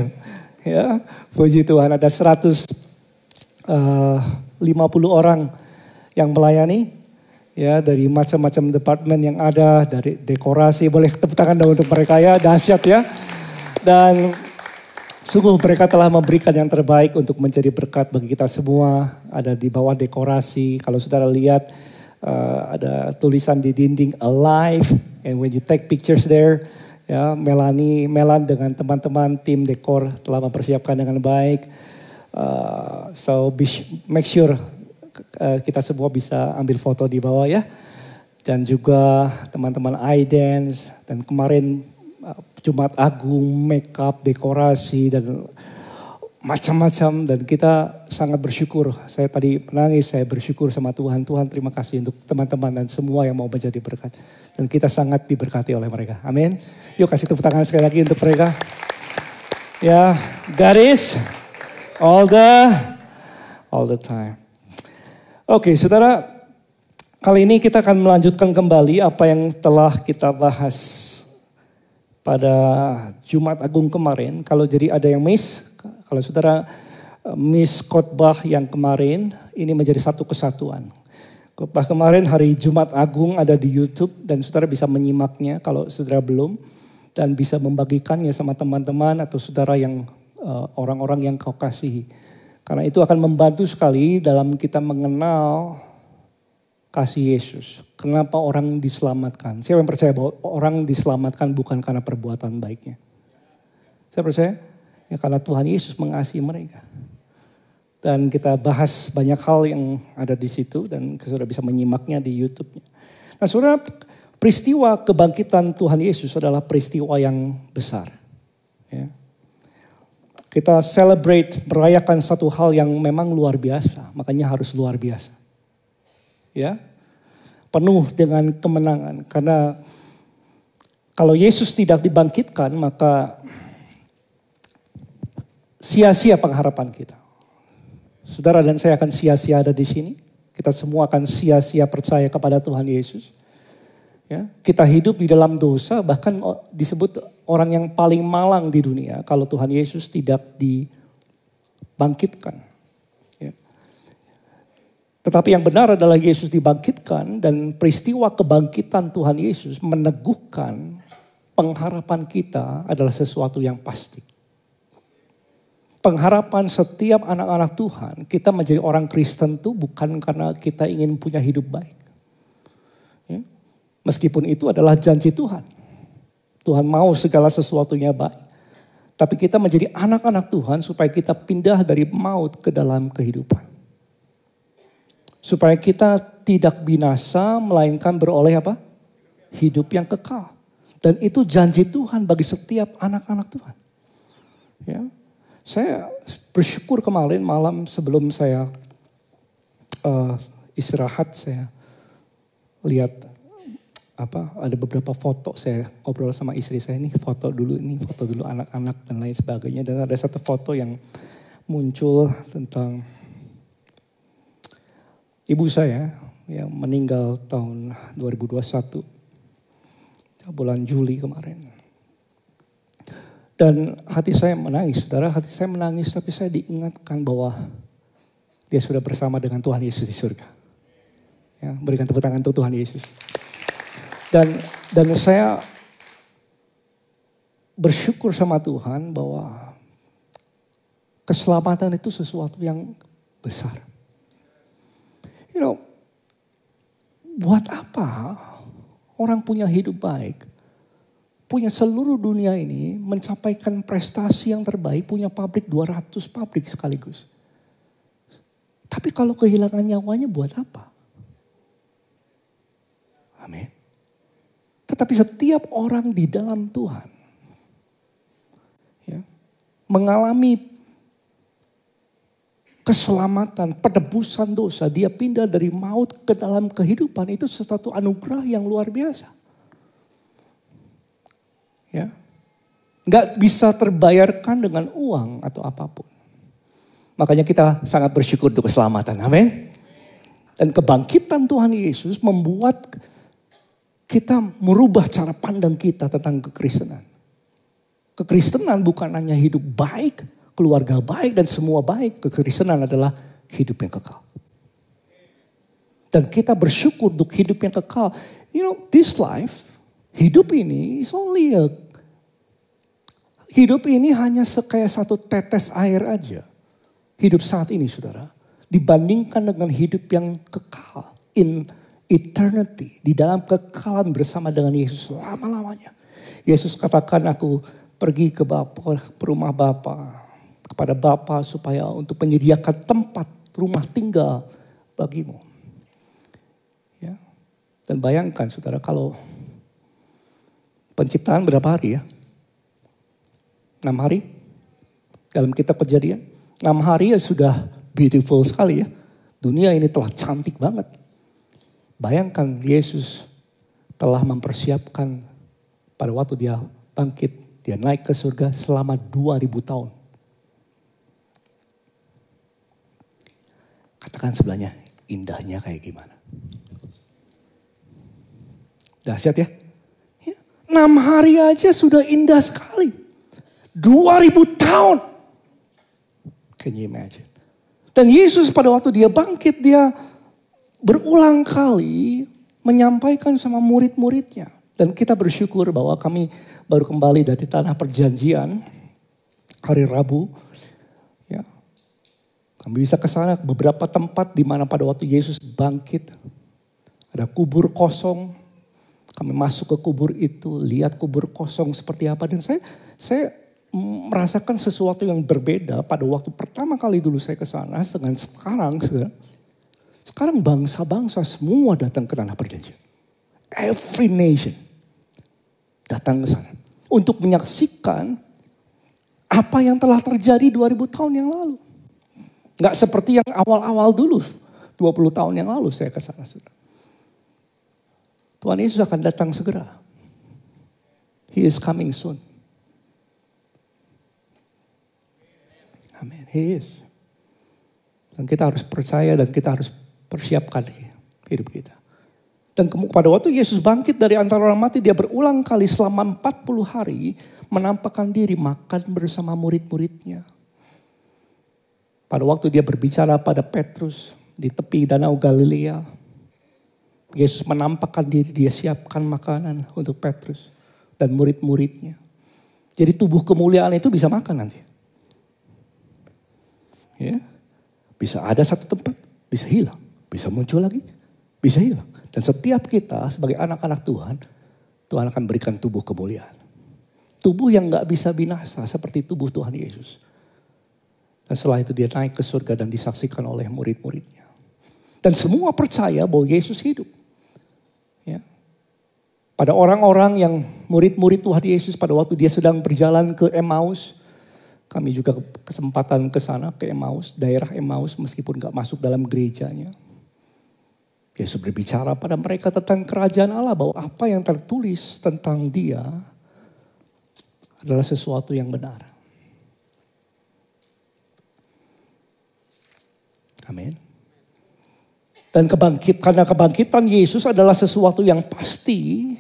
Speaker 9: Ya, puji Tuhan, ada 150 orang yang melayani. Ya, dari macam-macam departemen yang ada, dari dekorasi. Boleh tepuk tangan dulu untuk mereka ya, dahsyat ya. Dan sungguh mereka telah memberikan yang terbaik untuk menjadi berkat bagi kita semua. Ada di bawah dekorasi. Kalau saudara lihat ada tulisan di dinding Alive. And when you take pictures there, ya Melan dengan teman-teman tim dekor telah mempersiapkan dengan baik. So make sure kita semua bisa ambil foto di bawah ya. Dan juga teman-teman iDance dan kemarin Jumat Agung, make up, dekorasi, dan macam-macam. Dan kita sangat bersyukur. Saya tadi menangis, saya bersyukur sama Tuhan. Tuhan terima kasih untuk teman-teman dan semua yang mau menjadi berkat. Dan kita sangat diberkati oleh mereka. Amin. Yuk kasih tepuk tangan sekali lagi untuk mereka. Ya, God is all the time. Oke, saudara, kali ini kita akan melanjutkan kembali apa yang telah kita bahas pada Jumat Agung kemarin. Kalau jadi ada yang miss, kalau saudara miss khotbah yang kemarin, ini menjadi satu kesatuan. Khotbah kemarin hari Jumat Agung ada di YouTube dan saudara bisa menyimaknya kalau saudara belum. Dan bisa membagikannya sama teman-teman atau saudara yang orang-orang yang kau kasihi. Karena itu akan membantu sekali dalam kita mengenal kasih Yesus. Kenapa orang diselamatkan? Saya yang percaya bahwa orang diselamatkan bukan karena perbuatan baiknya. Saya percaya ya karena Tuhan Yesus mengasihi mereka. Dan kita bahas banyak hal yang ada di situ dan saudara bisa menyimaknya di YouTube-nya. Nah saudara, peristiwa kebangkitan Tuhan Yesus adalah peristiwa yang besar. Ya. Kita celebrate, merayakan satu hal yang memang luar biasa. Makanya harus luar biasa. Ya, penuh dengan kemenangan. Karena kalau Yesus tidak dibangkitkan, maka sia-sia pengharapan kita. Saudara dan saya akan sia-sia ada di sini. Kita semua akan sia-sia percaya kepada Tuhan Yesus. Ya, kita hidup di dalam dosa, bahkan disebut orang yang paling malang di dunia kalau Tuhan Yesus tidak dibangkitkan. Ya. Tetapi yang benar adalah Yesus dibangkitkan dan peristiwa kebangkitan Tuhan Yesus meneguhkan pengharapan kita adalah sesuatu yang pasti. Pengharapan setiap anak-anak Tuhan, kita menjadi orang Kristen itu bukan karena kita ingin punya hidup baik. Ya. Meskipun itu adalah janji Tuhan. Tuhan mau segala sesuatunya baik. Tapi kita menjadi anak-anak Tuhan supaya kita pindah dari maut ke dalam kehidupan. Supaya kita tidak binasa melainkan beroleh apa? Hidup yang kekal. Dan itu janji Tuhan bagi setiap anak-anak Tuhan. Ya. Saya bersyukur kemarin malam sebelum saya istirahat saya lihat ada beberapa foto, saya ngobrol sama istri saya, nih foto dulu anak-anak dan lain sebagainya. Dan ada satu foto yang muncul tentang ibu saya yang meninggal tahun 2021, bulan Juli kemarin. Dan hati saya menangis, saudara, tapi saya diingatkan bahwa dia sudah bersama dengan Tuhan Yesus di surga. Ya, berikan tepuk tangan untuk Tuhan Yesus. Dan saya bersyukur sama Tuhan bahwa keselamatan itu sesuatu yang besar. You know, buat apa orang punya hidup baik, punya seluruh dunia ini, mencapaikan prestasi yang terbaik, punya pabrik 200 pabrik sekaligus. Tapi kalau kehilangan nyawanya buat apa? Amin. Tetapi setiap orang di dalam Tuhan ya, mengalami keselamatan, penebusan dosa, dia pindah dari maut ke dalam kehidupan, itu sesuatu anugerah yang luar biasa. Ya, nggak bisa terbayarkan dengan uang atau apapun. Makanya kita sangat bersyukur untuk keselamatan, amin. Dan kebangkitan Tuhan Yesus membuat kita merubah cara pandang kita tentang kekristenan. Kekristenan bukan hanya hidup baik, keluarga baik dan semua baik. Kekristenan adalah hidup yang kekal. Dan kita bersyukur untuk hidup yang kekal. You know, this life, hidup ini is only hidup ini hanya kayak satu tetes air aja. Hidup saat ini saudara. Dibandingkan dengan hidup yang kekal. In eternity, di dalam kekekalan bersama dengan Yesus lama-lamanya. Yesus katakan, aku pergi ke rumah Bapa, kepada Bapa supaya untuk menyediakan tempat rumah tinggal bagimu. Ya. Dan bayangkan saudara, kalau penciptaan berapa hari ya? 6 hari? Dalam kitab Kejadian, 6 hari ya sudah beautiful sekali ya. Dunia ini telah cantik banget. Bayangkan Yesus telah mempersiapkan pada waktu dia bangkit Dia naik ke surga selama 2000 tahun. Katakan sebelahnya, indahnya kayak gimana? Dahsyat ya? 6 hari aja sudah indah sekali. 2000 tahun. Can you imagine? Dan Yesus pada waktu dia bangkit, dia berulang kali menyampaikan sama murid-muridnya. Dan kita bersyukur bahwa kami baru kembali dari tanah perjanjian hari Rabu. Ya. Kami bisa ke sana ke beberapa tempat di mana pada waktu Yesus bangkit. Ada kubur kosong. Kami masuk ke kubur itu, lihat kubur kosong seperti apa. Dan saya merasakan sesuatu yang berbeda pada waktu pertama kali dulu saya ke sana dengan sekarang. Sekarang bangsa-bangsa semua datang ke tanah perjanjian. Every nation datang ke sana untuk menyaksikan apa yang telah terjadi 2000 tahun yang lalu. Nggak seperti yang awal-awal dulu, 20 tahun yang lalu saya ke sana. Tuhan Yesus akan datang segera. He is coming soon. Amin. He is. Dan kita harus percaya dan kita harus persiapkan hidup kita. Dan pada waktu Yesus bangkit dari antara orang mati, dia berulang kali selama 40 hari menampakkan diri makan bersama murid-muridnya. Pada waktu dia berbicara pada Petrus di tepi danau Galilea, Yesus menampakkan diri, dia siapkan makanan untuk Petrus dan murid-muridnya. Jadi tubuh kemuliaan itu bisa makan nanti. Ya, bisa ada satu tempat, bisa hilang, bisa muncul lagi, bisa hilang. Dan setiap kita sebagai anak-anak Tuhan, Tuhan akan berikan tubuh kemuliaan. Tubuh yang gak bisa binasa seperti tubuh Tuhan Yesus. Dan setelah itu dia naik ke surga dan disaksikan oleh murid-muridnya. Dan semua percaya bahwa Yesus hidup. Ya. Pada orang-orang yang murid-murid Tuhan Yesus pada waktu dia sedang berjalan ke Emmaus. Kami juga kesempatan ke sana ke Emmaus, daerah Emmaus meskipun gak masuk dalam gerejanya. Yesus berbicara pada mereka tentang kerajaan Allah, bahwa apa yang tertulis tentang dia adalah sesuatu yang benar. Amin. Dan karena kebangkitan Yesus adalah sesuatu yang pasti,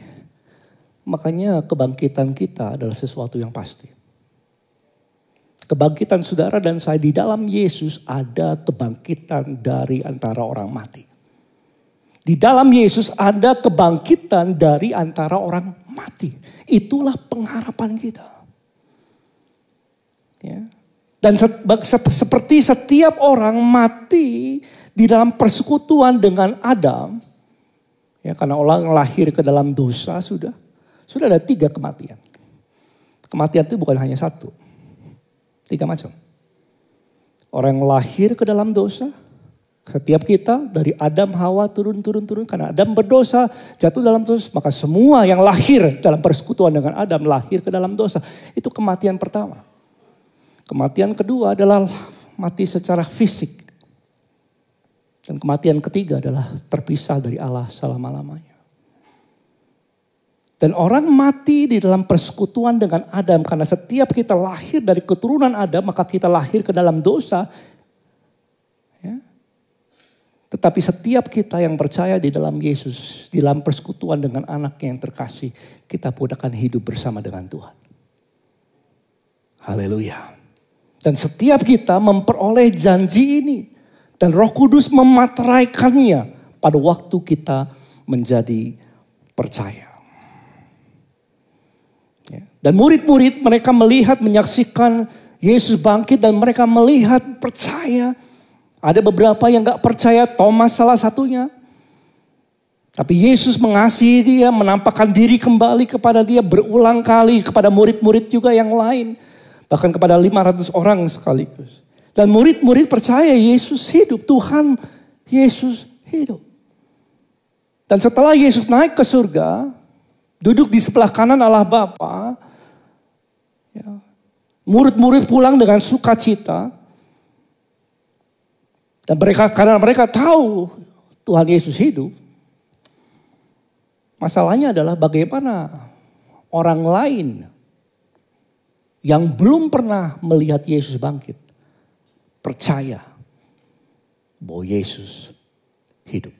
Speaker 9: makanya kebangkitan kita adalah sesuatu yang pasti. Kebangkitan saudara dan saya di dalam Yesus ada kebangkitan dari antara orang mati. Di dalam Yesus ada kebangkitan dari antara orang mati. Itulah pengharapan kita. Ya. Dan seperti setiap orang mati di dalam persekutuan dengan Adam. Ya, karena orang lahir ke dalam dosa sudah ada 3 kematian. Kematian itu bukan hanya 1. 3 macam. Orang yang lahir ke dalam dosa. Setiap kita dari Adam Hawa turun. Karena Adam berdosa jatuh dalam dosa. Maka semua yang lahir dalam persekutuan dengan Adam lahir ke dalam dosa. Itu kematian pertama. Kematian kedua adalah mati secara fisik. Dan kematian ketiga adalah terpisah dari Allah selama-lamanya. Dan orang mati di dalam persekutuan dengan Adam. Karena setiap kita lahir dari keturunan Adam, maka kita lahir ke dalam dosa. Ya. Tetapi setiap kita yang percaya di dalam Yesus, di dalam persekutuan dengan anaknya yang terkasih, kita pun akan hidup bersama dengan Tuhan. Haleluya. Dan setiap kita memperoleh janji ini. Dan Roh Kudus memateraikannya pada waktu kita menjadi percaya. Ya. Dan murid-murid mereka melihat, menyaksikan Yesus bangkit dan mereka melihat, percaya. Ada beberapa yang gak percaya, Thomas salah satunya. Tapi Yesus mengasihi dia, menampakkan diri kembali kepada dia berulang kali kepada murid-murid juga yang lain. Bahkan kepada 500 orang sekaligus. Dan murid-murid percaya Yesus hidup. Tuhan Yesus hidup. Dan setelah Yesus naik ke surga, duduk di sebelah kanan Allah Bapa, ya, murid-murid pulang dengan sukacita. Dan karena mereka tahu Tuhan Yesus hidup. Masalahnya adalah bagaimana orang lain yang belum pernah melihat Yesus bangkit percaya bahwa Yesus hidup.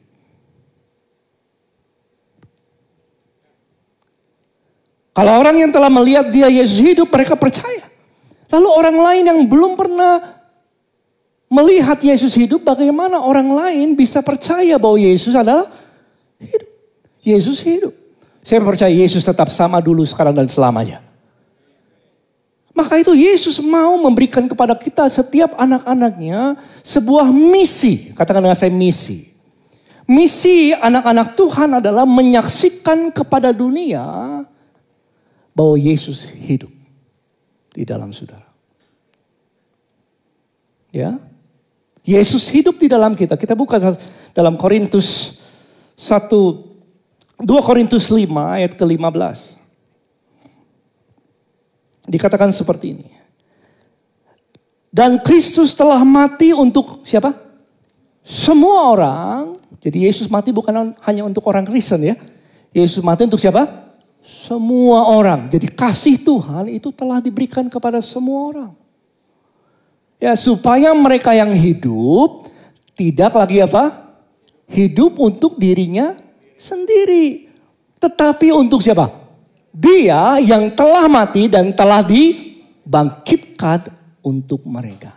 Speaker 9: Kalau orang yang telah melihat dia Yesus hidup, mereka percaya. Lalu orang lain yang belum pernah melihat Yesus hidup, bagaimana orang lain bisa percaya bahwa Yesus adalah hidup? Yesus hidup. Saya percaya Yesus tetap sama dulu, sekarang, dan selamanya. Maka itu Yesus mau memberikan kepada kita setiap anak-anaknya sebuah misi. Katakan dengan saya, misi. Misi anak-anak Tuhan adalah menyaksikan kepada dunia bahwa Yesus hidup di dalam saudara. Ya, Yesus hidup di dalam kita. Kita buka dalam Korintus 2 Korintus 5 ayat ke-15. Dikatakan seperti ini. Dan Kristus telah mati untuk siapa? Semua orang. Jadi Yesus mati bukan hanya untuk orang Kristen ya. Yesus mati untuk siapa? Semua orang. Jadi kasih Tuhan itu telah diberikan kepada semua orang. Ya, supaya mereka yang hidup tidak lagi apa? Hidup untuk dirinya sendiri. Tetapi untuk siapa? Dia yang telah mati dan telah dibangkitkan untuk mereka.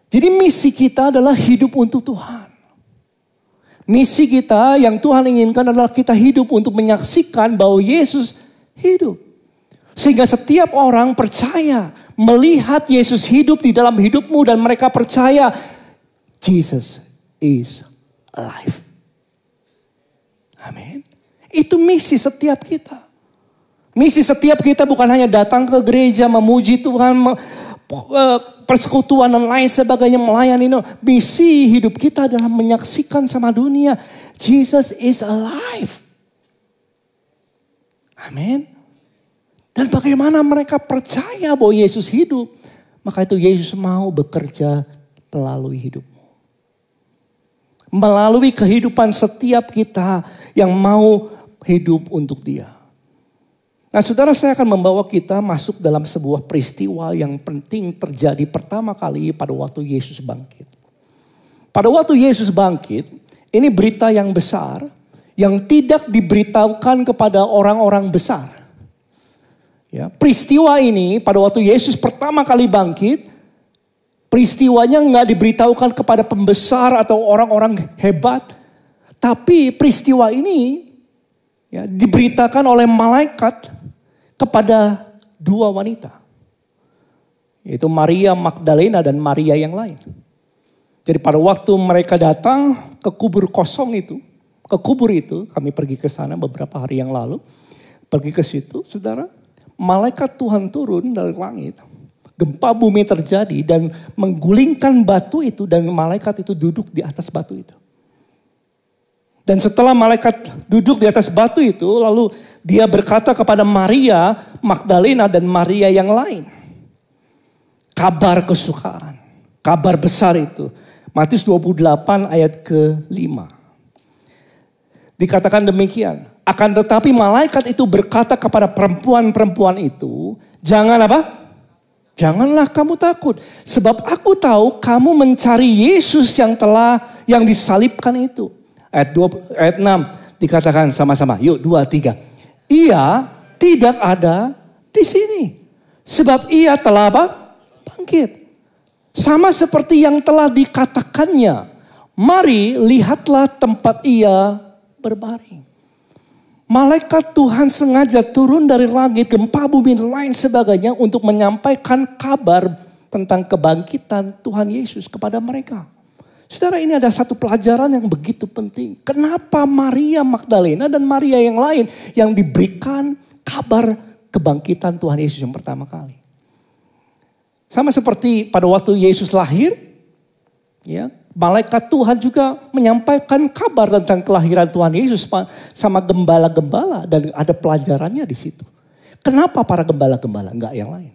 Speaker 9: Jadi misi kita adalah hidup untuk Tuhan. Misi kita yang Tuhan inginkan adalah kita hidup untuk menyaksikan bahwa Yesus hidup. Sehingga setiap orang percaya melihat Yesus hidup di dalam hidupmu dan mereka percaya Jesus is alive. Amin. Itu misi setiap kita. Misi setiap kita bukan hanya datang ke gereja memuji Tuhan, persekutuan dan lain sebagainya, melayani. Misi hidup kita adalah menyaksikan sama dunia Jesus is alive. Amin. Dan bagaimana mereka percaya bahwa Yesus hidup, maka itu Yesus mau bekerja melalui hidupmu. Melalui kehidupan setiap kita yang mau hidup untuk Dia. Nah, saudara, saya akan membawa kita masuk dalam sebuah peristiwa yang penting terjadi pertama kali pada waktu Yesus bangkit. Pada waktu Yesus bangkit, ini berita yang besar yang tidak diberitahukan kepada orang-orang besar. Ya, peristiwa ini pada waktu Yesus pertama kali bangkit, peristiwanya nggak diberitahukan kepada pembesar atau orang-orang hebat, tapi peristiwa ini ya, diberitakan oleh malaikat kepada dua wanita. Yaitu Maria Magdalena dan Maria yang lain. Jadi pada waktu mereka datang ke kubur kosong itu, ke kubur itu, kami pergi ke sana beberapa hari yang lalu, pergi ke situ, saudara, malaikat Tuhan turun dari langit. Gempa bumi terjadi dan menggulingkan batu itu dan malaikat itu duduk di atas batu itu. Dan setelah malaikat duduk di atas batu itu, lalu dia berkata kepada Maria Magdalena dan Maria yang lain. Kabar kesukaan, kabar besar itu. Matius 28 ayat ke-5. Dikatakan demikian. Akan tetapi malaikat itu berkata kepada perempuan-perempuan itu, jangan apa? Janganlah kamu takut. Sebab aku tahu kamu mencari Yesus yang disalibkan itu. Ayat 6 dikatakan sama-sama. Yuk 2, 3. Ia tidak ada di sini. Sebab ia telah apa? Bangkit. Sama seperti yang telah dikatakannya. Mari lihatlah tempat ia berbaring. Malaikat Tuhan sengaja turun dari langit, gempa bumi dan lain sebagainya untuk menyampaikan kabar tentang kebangkitan Tuhan Yesus kepada mereka. Saudara, ini ada satu pelajaran yang begitu penting. Kenapa Maria Magdalena dan Maria yang lain yang diberikan kabar kebangkitan Tuhan Yesus yang pertama kali? Sama seperti pada waktu Yesus lahir, ya, malaikat Tuhan juga menyampaikan kabar tentang kelahiran Tuhan Yesus sama gembala-gembala dan ada pelajarannya di situ. Kenapa para gembala-gembala, enggak yang lain?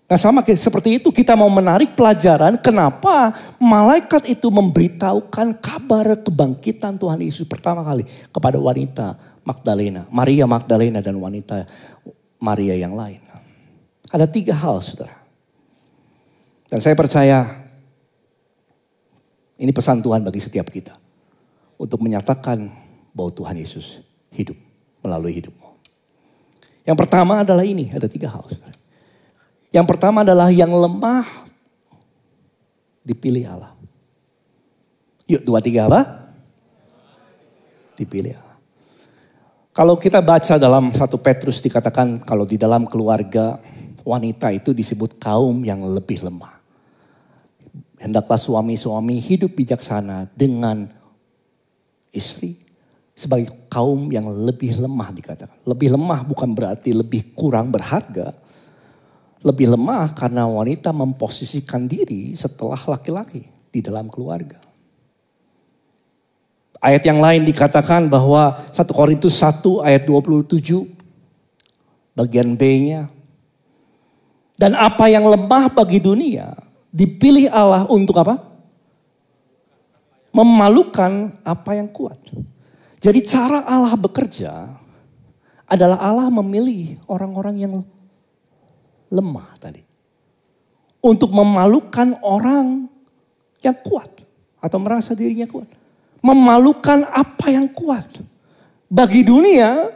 Speaker 9: Nah, sama seperti itu kita mau menarik pelajaran kenapa malaikat itu memberitahukan kabar kebangkitan Tuhan Yesus pertama kali kepada wanita Magdalena, Maria Magdalena dan wanita Maria yang lain. Ada 3 hal, saudara. Dan saya percaya ini pesan Tuhan bagi setiap kita. Untuk menyatakan bahwa Tuhan Yesus hidup melalui hidupmu. Yang pertama adalah ini, ada 3 hal, saudara. Yang pertama adalah yang lemah dipilih Allah. Yuk 2, 3 apa? Dipilih Allah. Kalau kita baca dalam 1 Petrus dikatakan kalau di dalam keluarga wanita itu disebut kaum yang lebih lemah. Hendaklah suami-suami hidup bijaksana dengan istri sebagai kaum yang lebih lemah dikatakan. Lebih lemah bukan berarti lebih kurang berharga. Lebih lemah karena wanita memposisikan diri setelah laki-laki di dalam keluarga. Ayat yang lain dikatakan bahwa 1 Korintus 1 ayat 27 bagian B-nya. Dan apa yang lemah bagi dunia dipilih Allah untuk apa? Memalukan apa yang kuat. Jadi cara Allah bekerja adalah Allah memilih orang-orang yang lemah tadi. Untuk memalukan orang yang kuat. Atau merasa dirinya kuat. Memalukan apa yang kuat. Bagi dunia,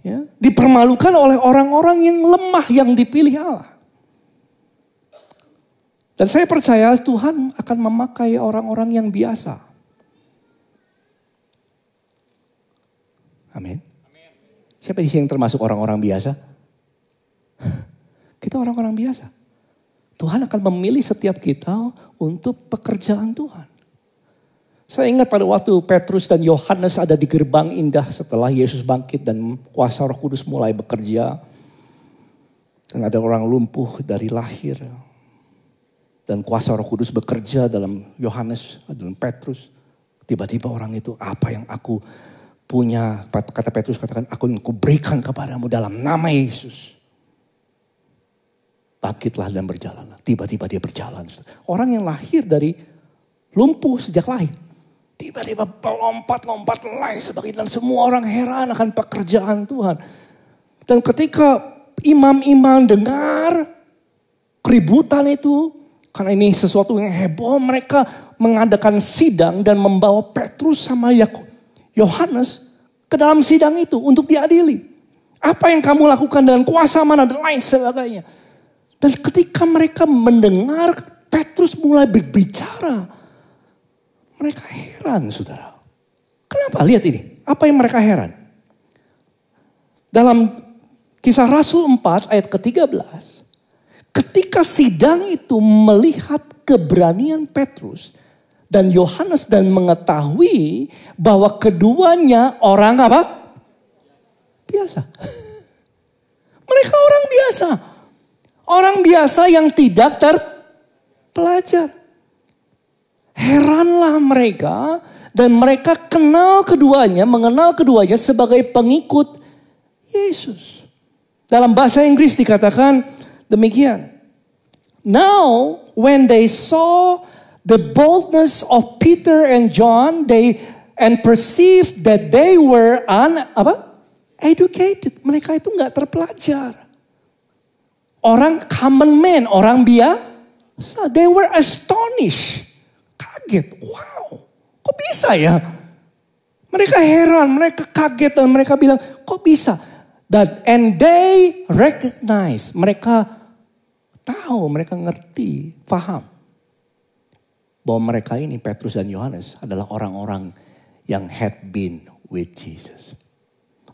Speaker 9: ya, dipermalukan oleh orang-orang yang lemah yang dipilih Allah. Dan saya percaya Tuhan akan memakai orang-orang yang biasa. Amin. Siapa di sini yang termasuk orang-orang biasa? Kita orang-orang biasa. Tuhan akan memilih setiap kita untuk pekerjaan Tuhan. Saya ingat pada waktu Petrus dan Yohanes ada di gerbang indah setelah Yesus bangkit dan kuasa Roh Kudus mulai bekerja. Dan ada orang lumpuh dari lahir. Dan kuasa Roh Kudus bekerja dalam Yohanes, dalam Petrus. Tiba-tiba orang itu, apa yang aku punya, kata Petrus katakan, aku berikan kepadamu dalam nama Yesus. Bangkitlah dan berjalanlah. Tiba-tiba dia berjalan. Orang yang lahir dari lumpuh sejak lahir. Tiba-tiba lompat-lompat lain sebagainya. Dan semua orang heran akan pekerjaan Tuhan. Dan ketika imam-imam dengar keributan itu. Karena ini sesuatu yang heboh. Mereka mengadakan sidang dan membawa Petrus sama Yohanes ke dalam sidang itu untuk diadili. Apa yang kamu lakukan dengan kuasa mana dan lain sebagainya. Dan ketika mereka mendengar Petrus mulai berbicara. Mereka heran, saudara. Kenapa? Lihat ini. Apa yang mereka heran? Dalam Kisah Rasul 4 ayat ke-13. Ketika sidang itu melihat keberanian Petrus dan Yohanes dan mengetahui bahwa keduanya orang apa? Biasa. Mereka orang biasa. Orang biasa yang tidak terpelajar. Heranlah mereka dan mereka mengenal keduanya sebagai pengikut Yesus. Dalam bahasa Inggris dikatakan demikian. Now when they saw the boldness of Peter and John, and perceived that they were educated. Mereka itu nggak terpelajar. Orang common man, orang biasa. They were astonished. Kaget, wow, kok bisa ya? Mereka heran, mereka kaget dan mereka bilang, kok bisa? And they recognize, mereka tahu, mereka ngerti, paham. Bahwa mereka ini, Petrus dan Yohanes adalah orang-orang yang had been with Jesus.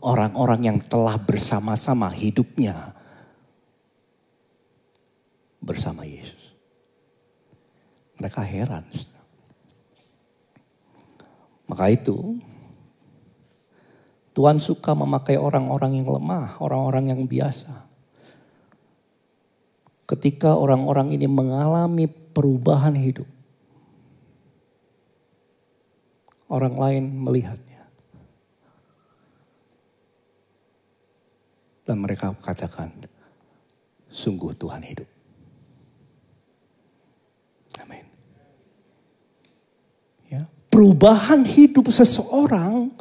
Speaker 9: Orang-orang yang telah bersama-sama hidupnya bersama Yesus. Mereka heran. Maka itu Tuhan suka memakai orang-orang yang lemah, orang-orang yang biasa. Ketika orang-orang ini mengalami perubahan hidup, orang lain melihatnya. Dan mereka katakan, sungguh Tuhan hidup. Amin. Ya, perubahan hidup seseorang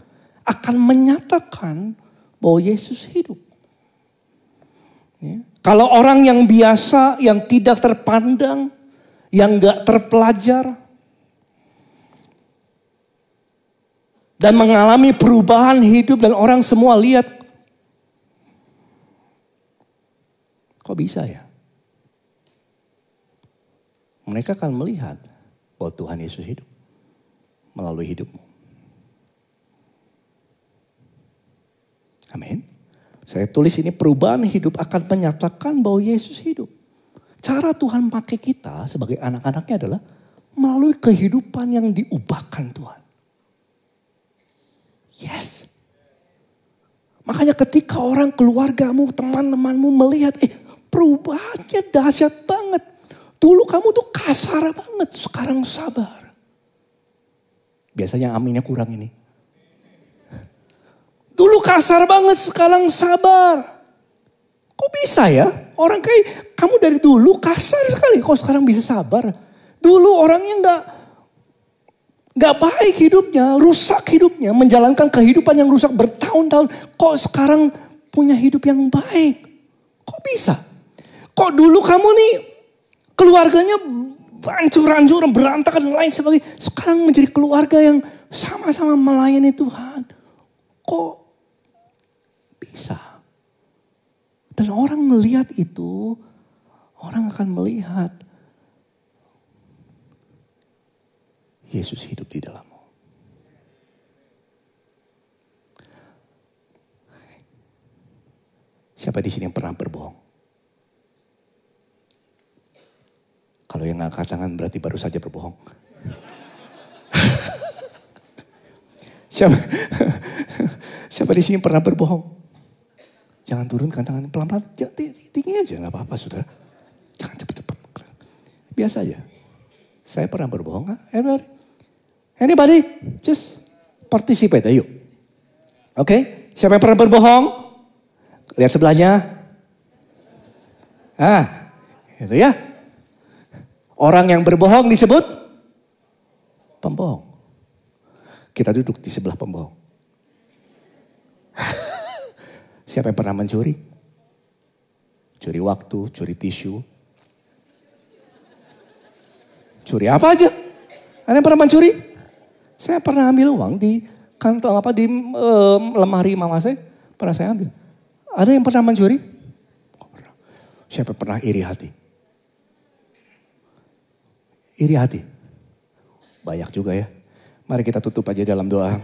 Speaker 9: akan menyatakan bahwa Yesus hidup. Ya. Kalau orang yang biasa, yang tidak terpandang, yang gak terpelajar, dan mengalami perubahan hidup dan orang semua lihat, kok bisa ya? Mereka akan melihat bahwa Tuhan Yesus hidup melalui hidupmu. Amin. Saya tulis ini, perubahan hidup akan menyatakan bahwa Yesus hidup. Cara Tuhan pakai kita sebagai anak-anaknya adalah melalui kehidupan yang diubahkan Tuhan. Yes. Makanya ketika orang keluargamu, teman-temanmu melihat, perubahannya dahsyat banget. Dulu kamu tuh kasar banget, sekarang sabar. Biasanya aminnya kurang ini. Dulu kasar banget, sekarang sabar. Kok bisa ya? Orang kayak kamu dari dulu kasar sekali, kok sekarang bisa sabar? Dulu orangnya nggak baik hidupnya, rusak hidupnya, menjalankan kehidupan yang rusak bertahun-tahun. Kok sekarang punya hidup yang baik? Kok bisa? Kok dulu kamu nih keluarganya hancur-hancur, berantakan dan lain sebagainya. Sekarang menjadi keluarga yang sama-sama melayani Tuhan. Kok bisa? Dan orang melihat itu, orang akan melihat Yesus hidup di dalammu. Siapa di sini yang pernah berbohong? Kalau yang angkat tangan berarti baru saja berbohong. Siapa di sini pernah berbohong? Jangan turunkan tangan pelan-pelan, tinggi aja, nggak apa-apa saudara. Jangan cepet-cepet, biasa aja. Saya pernah berbohong, anybody, just participate, ayo. Oke, siapa yang pernah berbohong? Lihat sebelahnya. Itu ya. Orang yang berbohong disebut pembohong. Kita duduk di sebelah pembohong. Siapa yang pernah mencuri? Curi waktu, curi tisu. Curi apa aja? Ada yang pernah mencuri? Saya pernah ambil uang di kantong di lemari mama saya. Pernah saya ambil. Ada yang pernah mencuri? Siapa yang pernah iri hati? Iri hati. Banyak juga ya. Mari kita tutup aja dalam doa.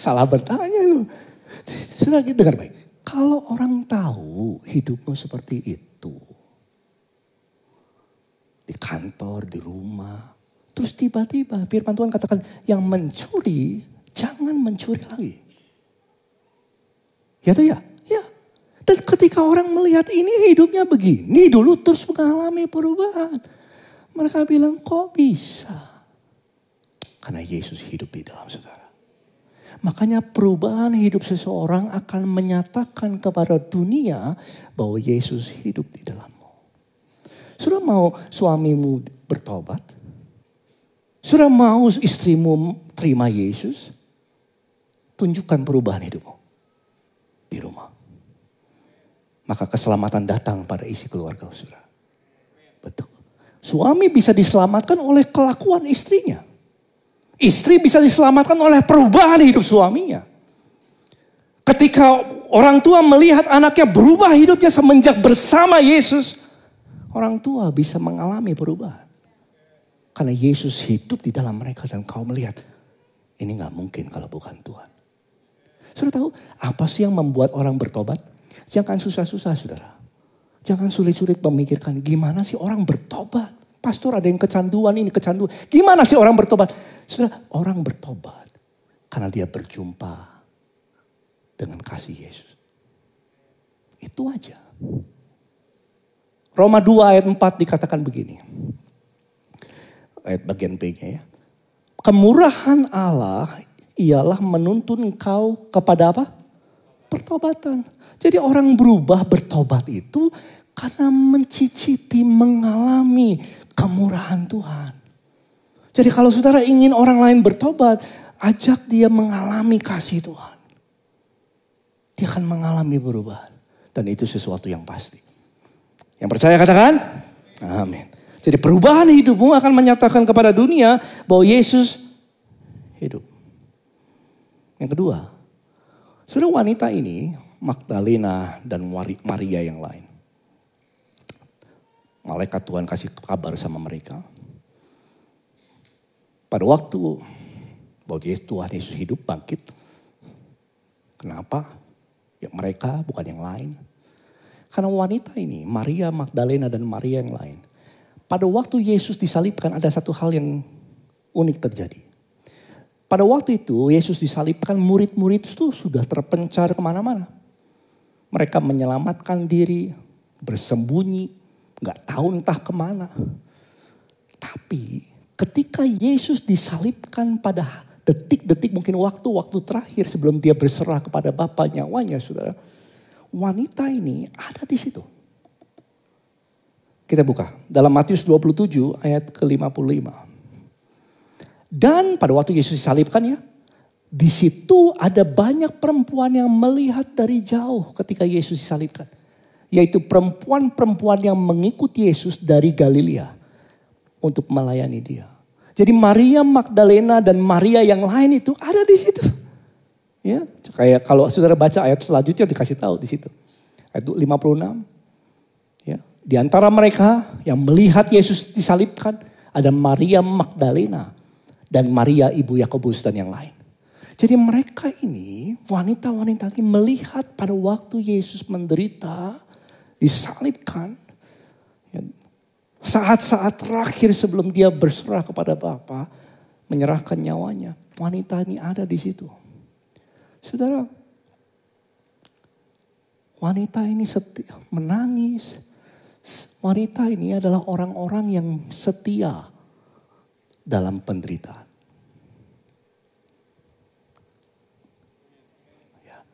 Speaker 9: Salah bertanya lu. Sudah dengar baik. Kalau orang tahu hidupmu seperti itu. Di kantor, di rumah. Terus tiba-tiba firman Tuhan katakan yang mencuri jangan mencuri lagi. Ya tuh ya. Ya. Dan ketika orang melihat ini hidupnya begini dulu terus mengalami perubahan. Mereka bilang kok bisa? Karena Yesus hidup di dalam saudara. Makanya perubahan hidup seseorang akan menyatakan kepada dunia bahwa Yesus hidup di dalammu. Sudah mau suamimu bertobat? Sudah mau istrimu terima Yesus? Tunjukkan perubahan hidupmu di rumah. Maka keselamatan datang pada isi keluarga saudara. Betul. Suami bisa diselamatkan oleh kelakuan istrinya. Istri bisa diselamatkan oleh perubahan hidup suaminya. Ketika orang tua melihat anaknya berubah hidupnya semenjak bersama Yesus. Orang tua bisa mengalami perubahan. Karena Yesus hidup di dalam mereka dan kau melihat. Ini gak mungkin kalau bukan Tuhan. Sudah tahu apa sih yang membuat orang bertobat? Jangan susah-susah saudara. Jangan sulit-sulit memikirkan gimana sih orang bertobat. Pastor ada yang kecanduan ini, kecanduan. Gimana sih orang bertobat? Saudara, orang bertobat karena dia berjumpa dengan kasih Yesus. Itu aja. Roma 2 ayat 4 dikatakan begini. Ayat bagian B-nya ya. Kemurahan Allah ialah menuntun engkau kepada apa? Pertobatan. Jadi orang berubah bertobat itu karena mencicipi, mengalami kemurahan Tuhan. Jadi kalau saudara ingin orang lain bertobat, ajak dia mengalami kasih Tuhan. Dia akan mengalami perubahan. Dan itu sesuatu yang pasti. Yang percaya katakan, amin. Jadi perubahan hidupmu akan menyatakan kepada dunia bahwa Yesus hidup. Yang kedua, saudara, wanita ini, Magdalena dan Maria yang lain. Malaikat Tuhan kasih kabar sama mereka. Pada waktu bahwa Tuhan Yesus hidup, bangkit. Kenapa? Ya mereka bukan yang lain. Karena wanita ini, Maria Magdalena dan Maria yang lain. Pada waktu Yesus disalibkan ada satu hal yang unik terjadi. Pada waktu itu Yesus disalibkan, murid-murid itu sudah terpencar kemana-mana. Mereka menyelamatkan diri, bersembunyi, gak tahu entah kemana. Tapi ketika Yesus disalibkan pada detik-detik, mungkin waktu-waktu terakhir sebelum dia berserah kepada Bapa nyawanya, saudara. Wanita ini ada di situ. Kita buka dalam Matius 27 ayat ke-55. Dan pada waktu Yesus disalibkan ya, di situ ada banyak perempuan yang melihat dari jauh ketika Yesus disalibkan. Yaitu perempuan-perempuan yang mengikuti Yesus dari Galilea untuk melayani dia. Jadi Maria Magdalena dan Maria yang lain itu ada di situ. Ya, kayak kalau saudara baca ayat selanjutnya dikasih tahu di situ. Ayat 56. Ya, di antara mereka yang melihat Yesus disalibkan ada Maria Magdalena dan Maria ibu Yakobus dan yang lain. Jadi mereka ini, wanita-wanita ini melihat pada waktu Yesus menderita, disalibkan. Ya, saat-saat terakhir sebelum dia berserah kepada Bapa, menyerahkan nyawanya. Wanita ini ada di situ. Saudara, wanita ini setia, menangis. Wanita ini adalah orang-orang yang setia dalam penderitaan.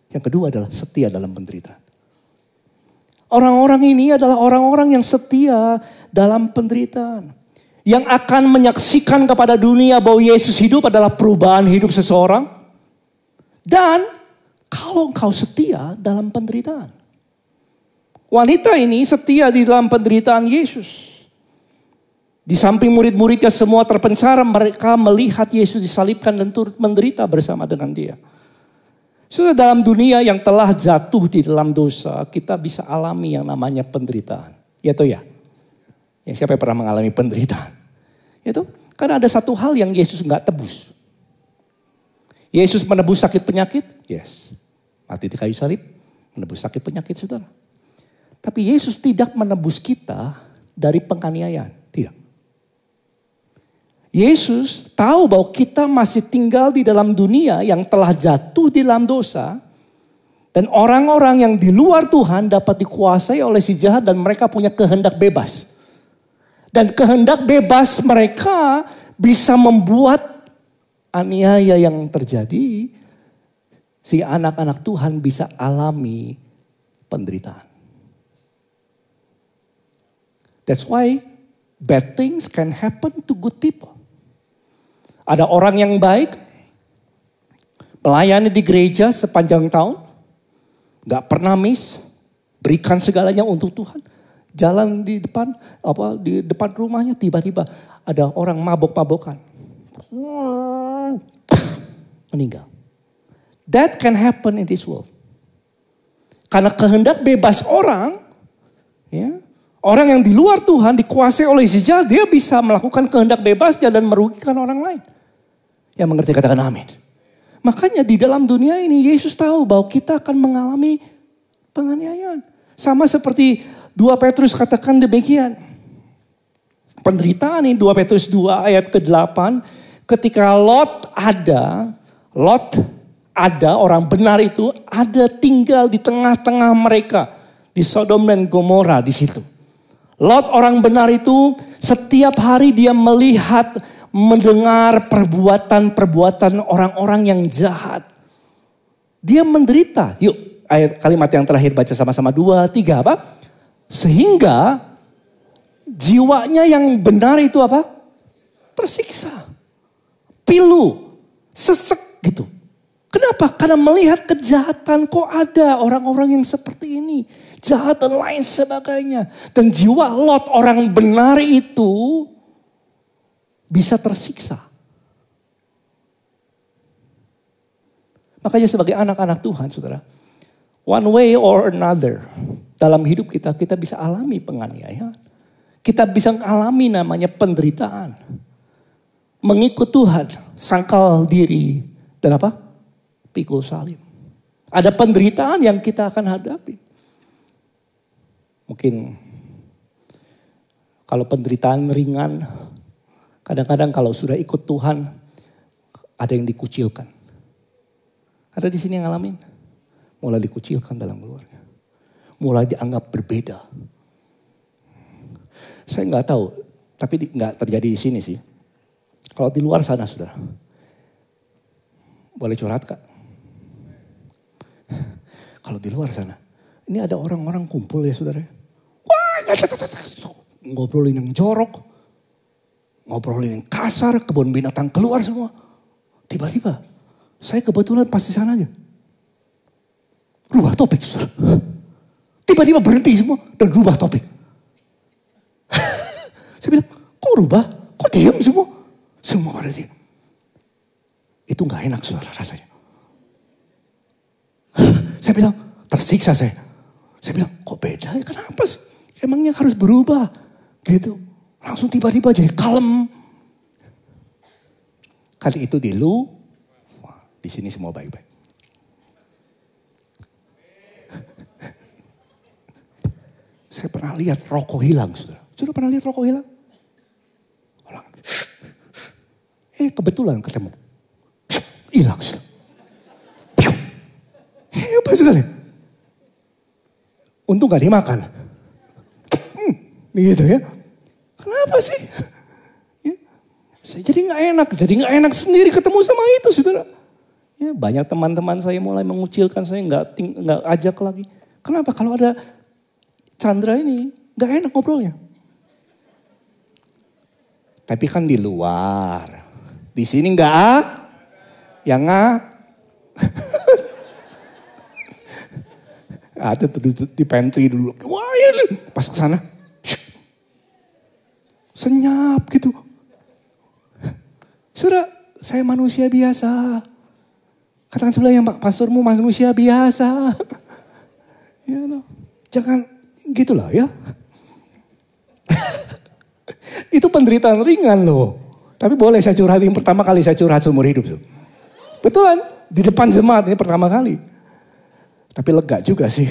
Speaker 9: Yang kedua adalah setia dalam penderitaan. Orang-orang ini adalah orang-orang yang setia dalam penderitaan. Yang akan menyaksikan kepada dunia bahwa Yesus hidup adalah perubahan hidup seseorang. Dan kalau engkau setia dalam penderitaan. Wanita ini setia di dalam penderitaan Yesus. Di samping murid-muridnya semua terpencar, mereka melihat Yesus disalibkan dan turut menderita bersama dengan dia. Sudah dalam dunia yang telah jatuh di dalam dosa, kita bisa alami yang namanya penderitaan. Ya toh ya? Ya, siapa yang pernah mengalami penderitaan? Itu karena ada satu hal yang Yesus nggak tebus. Yesus menebus sakit penyakit, yes. Mati di kayu salib, menebus sakit penyakit saudara. Tapi Yesus tidak menebus kita dari penganiayaan, tidak. Yesus tahu bahwa kita masih tinggal di dalam dunia yang telah jatuh di dalam dosa. Dan orang-orang yang di luar Tuhan dapat dikuasai oleh si jahat dan mereka punya kehendak bebas. Dan kehendak bebas mereka bisa membuat aniaya yang terjadi. Si anak-anak Tuhan bisa alami penderitaan. That's why bad things can happen to good people. Ada orang yang baik, melayani di gereja sepanjang tahun, gak pernah miss, berikan segalanya untuk Tuhan. Jalan di depan rumahnya tiba-tiba ada orang mabok-mabokan. Meninggal. That can happen in this world. Karena kehendak bebas orang, ya, orang yang di luar Tuhan dikuasai oleh si jahat, dia bisa melakukan kehendak bebasnya dan merugikan orang lain. Yang mengerti katakan amin. Makanya di dalam dunia ini Yesus tahu bahwa kita akan mengalami penganiayaan. Sama seperti 2 Petrus katakan demikian. Penderitaan ini 2 Petrus 2 ayat ke-8. Ketika Lot ada orang benar itu ada tinggal di tengah-tengah mereka. Di Sodom dan Gomora di situ. Lot orang benar itu setiap hari dia melihat, mendengar perbuatan-perbuatan orang-orang yang jahat. Dia menderita. Yuk ayat kalimat yang terakhir baca sama-sama 2, 3 apa? Sehingga jiwanya yang benar itu apa? Tersiksa. Pilu. Sesek gitu. Kenapa? Karena melihat kejahatan kok ada orang-orang yang seperti ini. jahat dan lain sebagainya. Dan jiwa Lot orang benar itu bisa tersiksa. Makanya sebagai anak-anak Tuhan, saudara, one way or another, dalam hidup kita bisa alami penganiayaan. Kita bisa alami namanya penderitaan. Mengikut Tuhan, sangkal diri, dan apa? Pikul salib. Ada penderitaan yang kita akan hadapi. Mungkin kalau penderitaan ringan, kadang-kadang kalau sudah ikut Tuhan, ada yang dikucilkan. Ada di sini yang ngalamin? Mulai dikucilkan dalam keluarga. Mulai dianggap berbeda. Saya nggak tahu, tapi nggak terjadi di sini sih. Kalau di luar sana, saudara. Boleh curhat, Kak? Kalau di luar sana, ini ada orang-orang kumpul ya, saudara. Wah, ngobrolin yang jorok, ngobrolin yang kasar, kebun binatang keluar semua. Tiba-tiba, saya kebetulan pas di sana aja. Rubah topik, saudara. Tiba-tiba berhenti semua dan rubah topik. Saya bilang, kok rubah? Kok diam semua? Semua pada diam. Itu gak enak, saudara, rasanya. Saya bilang, tersiksa saya. Saya bilang, kok beda ya? Kenapa sih? Emangnya harus berubah? Gitu. Langsung tiba-tiba jadi kalem. Kali itu di di sini semua baik-baik. Saya pernah lihat rokok hilang, saudara. Sudah pernah lihat rokok hilang? Orang, kebetulan ketemu. Hilang, saudara. Hebat sekali. Untung gak dimakan. Gitu ya. Kenapa sih? Ya. Jadi gak enak sendiri ketemu sama itu, saudara. Ya, banyak teman-teman saya mulai mengucilkan saya, nggak ajak lagi. Kenapa? Kalau ada Chandra ini nggak enak ngobrolnya. Tapi kan di luar, di sini nggak, yang ada tuh di pantry dulu. Wah, ya, pas ke sana, senyap gitu. Saudara, saya manusia biasa. Katakan sebelah yang pastormu manusia biasa. Ya, no. Jangan gitulah ya. Itu penderitaan ringan loh. Tapi boleh saya curhat, yang pertama kali saya curhat seumur hidup. Tuh. Betulan, di depan jemaat ini pertama kali. Tapi lega juga sih.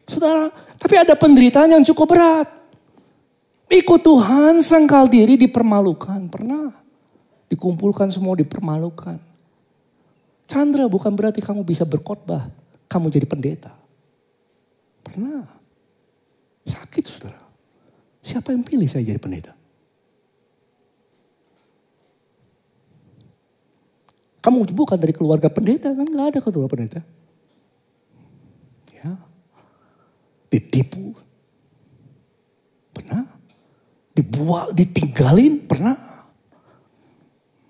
Speaker 9: Saudara, tapi ada penderitaan yang cukup berat. Ikut Tuhan, sangkal diri dipermalukan. Pernah. Dikumpulkan semua dipermalukan. Chandra, bukan berarti kamu bisa berkhotbah. Kamu jadi pendeta. Pernah. Sakit, saudara. Siapa yang pilih saya jadi pendeta? Kamu bukan dari keluarga pendeta kan? Gak ada keluarga pendeta. Ya. Ditipu. Pernah. Ditinggalin. Pernah.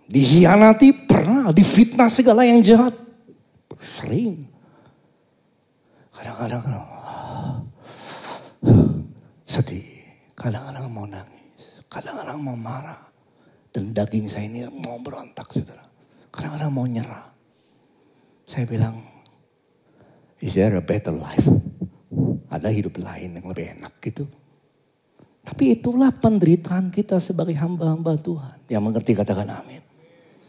Speaker 9: Dihianati pernah, difitnah segala yang jahat. Sering. Kadang-kadang sedih, kadang-kadang mau nangis, kadang-kadang mau marah. Dan daging saya ini mau berontak, saudara. Kadang-kadang mau nyerah. Saya bilang, is there a better life? Ada hidup lain yang lebih enak gitu. Tapi itulah penderitaan kita sebagai hamba-hamba Tuhan. Yang mengerti katakan amin.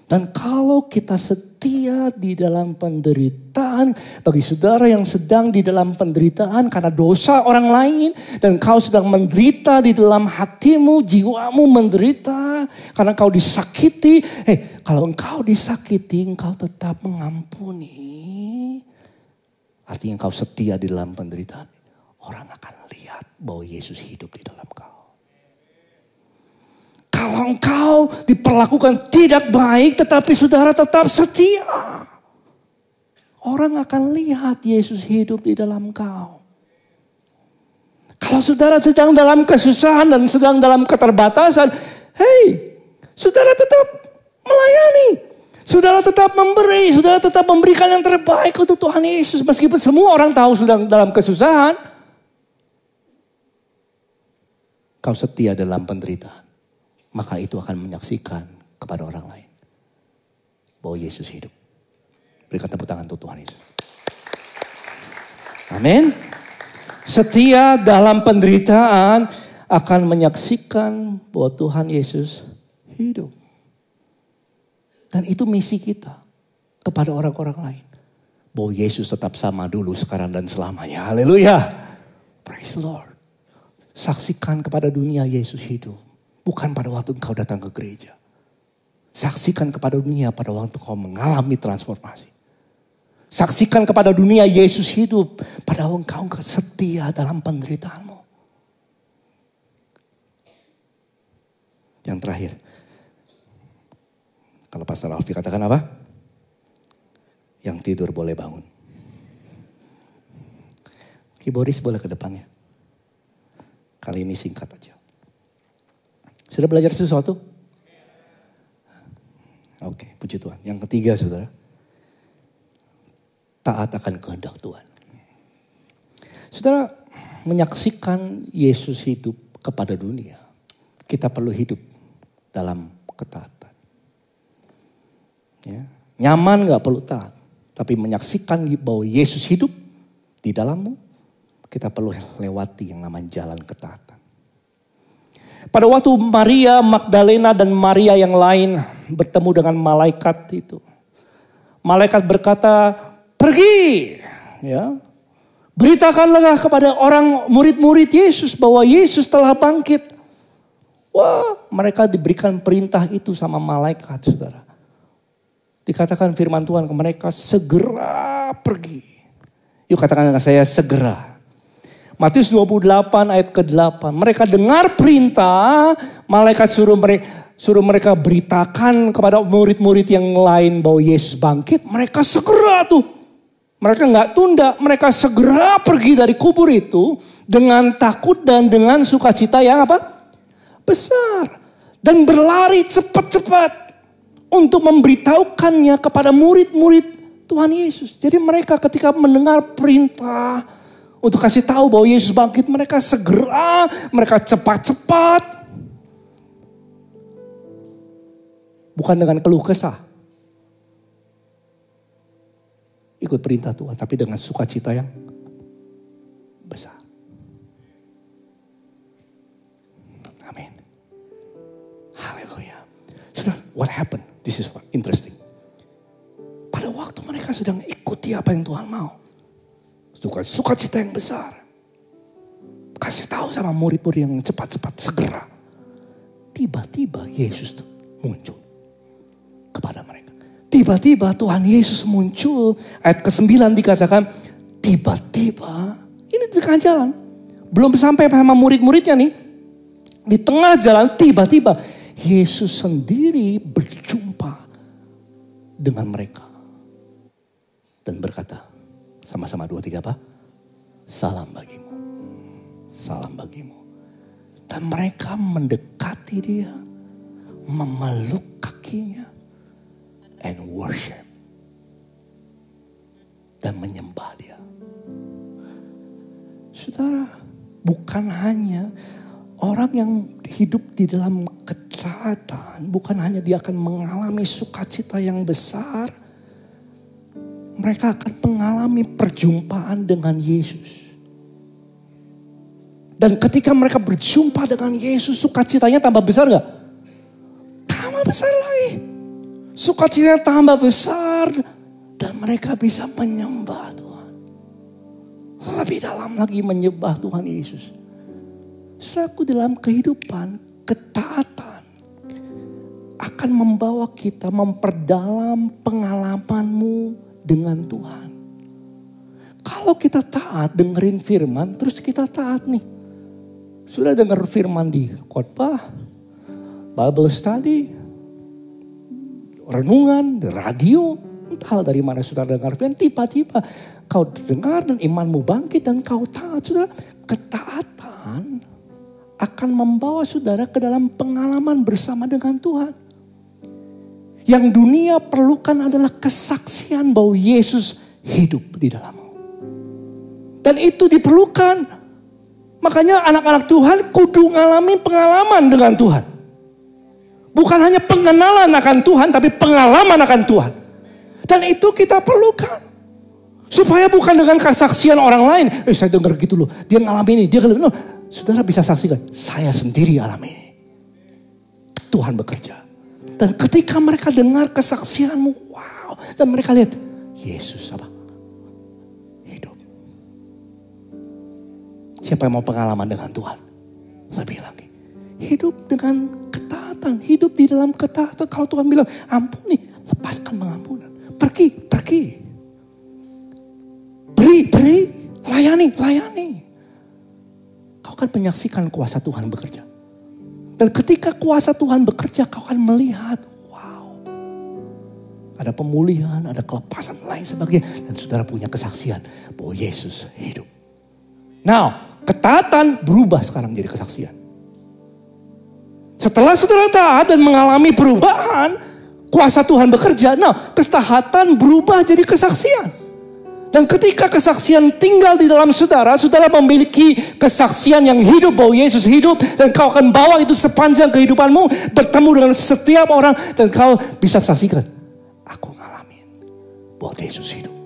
Speaker 9: Dan kalau kita setia di dalam penderitaan, bagi saudara yang sedang di dalam penderitaan karena dosa orang lain, dan kau sedang menderita di dalam hatimu, jiwamu menderita karena kau disakiti. Kalau engkau disakiti, engkau tetap mengampuni. Artinya engkau setia di dalam penderitaan. Orang akan lihat bahwa Yesus hidup di dalam kau. Kalau engkau diperlakukan tidak baik tetapi saudara tetap setia. Orang akan lihat Yesus hidup di dalam engkau. Kalau saudara sedang dalam kesusahan dan sedang dalam keterbatasan. Saudara tetap melayani. Saudara tetap memberi, saudara tetap memberikan yang terbaik untuk Tuhan Yesus. Meskipun semua orang tahu sedang dalam kesusahan. Kau setia dalam penderitaan. Maka itu akan menyaksikan kepada orang lain. Bahwa Yesus hidup. Berikan tepuk tangan untuk Tuhan Yesus. Amin. Setia dalam penderitaan akan menyaksikan bahwa Tuhan Yesus hidup. Dan itu misi kita kepada orang-orang lain. Bahwa Yesus tetap sama dulu, sekarang, dan selamanya. Haleluya. Praise the Lord. Saksikan kepada dunia Yesus hidup. Bukan pada waktu engkau datang ke gereja. Saksikan kepada dunia pada waktu engkau mengalami transformasi. Saksikan kepada dunia Yesus hidup pada waktu engkau setia dalam penderitaanmu. Yang terakhir. Kalau Pastor Alfi katakan apa? Yang tidur boleh bangun. Keyboardis boleh ke depannya. Kali ini singkat aja. Sudah belajar sesuatu? Oke, puji Tuhan. Yang ketiga, saudara. Taat akan kehendak Tuhan. Saudara, menyaksikan Yesus hidup kepada dunia. Kita perlu hidup dalam ketaatan. Ya. Nyaman gak perlu taat. Tapi menyaksikan bahwa Yesus hidup di dalammu. Kita perlu lewati yang namanya jalan ketaatan. Pada waktu Maria Magdalena dan Maria yang lain bertemu dengan malaikat itu. Malaikat berkata, pergi. Ya. Beritakanlah kepada orang murid-murid Yesus bahwa Yesus telah bangkit. Wah, mereka diberikan perintah itu sama malaikat, saudara. Dikatakan firman Tuhan ke mereka, segera pergi. Yuk katakan dengan saya, segera. Matius 28 ayat ke-8. Mereka dengar perintah, malaikat suruh mereka beritakan kepada murid-murid yang lain bahwa Yesus bangkit. Mereka segera tuh. Mereka gak tunda, mereka segera pergi dari kubur itu dengan takut dan dengan sukacita yang apa? Besar. Dan berlari cepat-cepat. Untuk memberitahukannya kepada murid-murid Tuhan Yesus. Jadi mereka ketika mendengar perintah untuk kasih tahu bahwa Yesus bangkit, mereka segera, mereka cepat-cepat. Bukan dengan keluh kesah. Ikut perintah Tuhan, tapi dengan sukacita yang besar. Amin. Haleluya. Sudah, what happened? This is interesting. Pada waktu mereka sedang ikuti apa yang Tuhan mau. Sukacita yang besar. Kasih tahu sama murid-murid yang cepat-cepat segera. Tiba-tiba Yesus tuh muncul kepada mereka. Tiba-tiba Tuhan Yesus muncul. Ayat ke-9 dikatakan tiba-tiba. Ini di tengah jalan. Belum sampai sama murid-muridnya nih. Di tengah jalan tiba-tiba Yesus sendiri berjumpa dengan mereka. Dan berkata, sama-sama 2, 3 apa? Salam bagimu. Salam bagimu. Dan mereka mendekati dia. Memeluk kakinya. And worship. Dan menyembah dia. Saudara, bukan hanya orang yang hidup di dalam ketaatan, bukan hanya dia akan mengalami sukacita yang besar, mereka akan mengalami perjumpaan dengan Yesus. Dan ketika mereka berjumpa dengan Yesus, sukacitanya tambah besar gak? Tambah besar lagi. Sukacitanya tambah besar dan mereka bisa menyembah Tuhan. Lebih dalam lagi menyembah Tuhan Yesus. Saudaraku, dalam kehidupan, ketaatan akan membawa kita memperdalam pengalamanmu dengan Tuhan. Kalau kita taat dengerin firman, terus kita taat nih. Sudah dengar firman di khotbah, Bible study, renungan, di radio, entahlah dari mana saudara dengar firman, tiba-tiba kau dengar dan imanmu bangkit dan kau taat. Saudara, ketaatan akan membawa saudara ke dalam pengalaman bersama dengan Tuhan. Yang dunia perlukan adalah kesaksian bahwa Yesus hidup di dalammu. Dan itu diperlukan. Makanya anak-anak Tuhan kudu ngalamin pengalaman dengan Tuhan. Bukan hanya pengenalan akan Tuhan, tapi pengalaman akan Tuhan. Dan itu kita perlukan. Supaya bukan dengan kesaksian orang lain. Saya dengar gitu loh. Dia ngalamin ini. Dia ngalamin. No, saudara bisa saksikan. Saya sendiri alami ini. Tuhan bekerja. Dan ketika mereka dengar kesaksianmu. Wow. Dan mereka lihat. Yesus apa? Hidup. Siapa yang mau pengalaman dengan Tuhan? Lebih lagi. Hidup dengan ketaatan. Hidup di dalam ketaatan. Kalau Tuhan bilang ampuni. Lepaskan pengampunan. Pergi. Beri, layani. Kau akan menyaksikan kuasa Tuhan bekerja. Dan ketika kuasa Tuhan bekerja, kau akan melihat, wow. Ada pemulihan, ada kelepasan lain sebagainya. Dan saudara punya kesaksian bahwa Yesus hidup. Now, ketaatan berubah sekarang jadi kesaksian. Setelah saudara taat dan mengalami perubahan, kuasa Tuhan bekerja. Now, ketaatan berubah jadi kesaksian. Dan ketika kesaksian tinggal di dalam saudara, saudara memiliki kesaksian yang hidup bahwa Yesus hidup. Dan kau akan bawa itu sepanjang kehidupanmu, bertemu dengan setiap orang. Dan kau bisa saksikan, aku ngalamin bahwa Yesus hidup.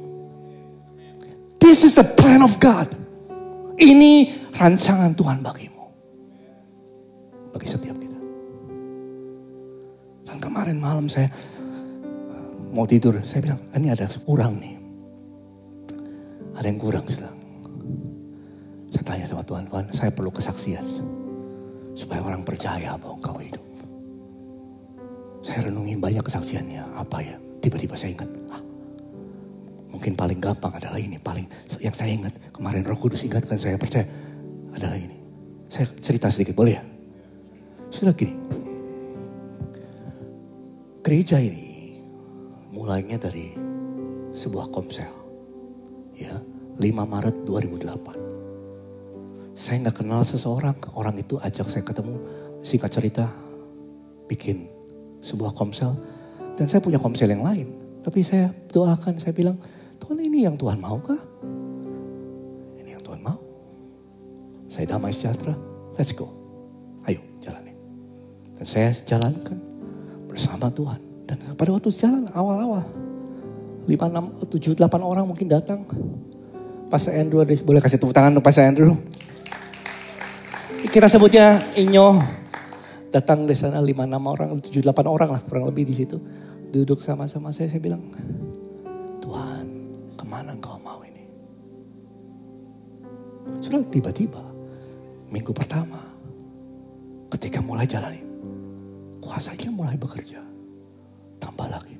Speaker 9: This is the plan of God. Ini rancangan Tuhan bagimu. Bagi setiap kita. Dan kemarin malam saya mau tidur, saya bilang, ini ada kurang nih. Ada yang kurang sedang. Saya tanya sama Tuhan, saya perlu kesaksian. Supaya orang percaya bahwa engkau hidup. Saya renungin banyak kesaksiannya. Apa ya? Tiba-tiba saya ingat. Mungkin paling gampang adalah ini. Yang saya ingat. Kemarin Roh Kudus ingatkan saya percaya. Adalah ini. Saya cerita sedikit, boleh ya? Sudah gini. Gereja ini mulainya dari sebuah komsel. Ya, 5 Maret 2008. Saya gak kenal seseorang. Orang itu ajak saya ketemu. Singkat cerita, bikin sebuah komsel. Dan saya punya komsel yang lain. Tapi saya doakan, saya bilang, Tuhan ini yang Tuhan mau kah? Ini yang Tuhan mau. Saya damai sejahtera, let's go. Ayo jalanin. Dan saya jalankan bersama Tuhan. Dan pada waktu jalan awal-awal. 5, 6, 7, 8 orang mungkin datang. Pastor Andrew, boleh kasih tepuk tangan untuk Pastor Andrew. Kita sebutnya Inyo. Datang di sana 5, 6 orang, 7, 8 orang lah kurang lebih di situ. Duduk sama-sama saya bilang, Tuhan kemana engkau mau ini? Sudah tiba-tiba minggu pertama ketika mulai jalanin, kuasanya mulai bekerja. Tambah lagi.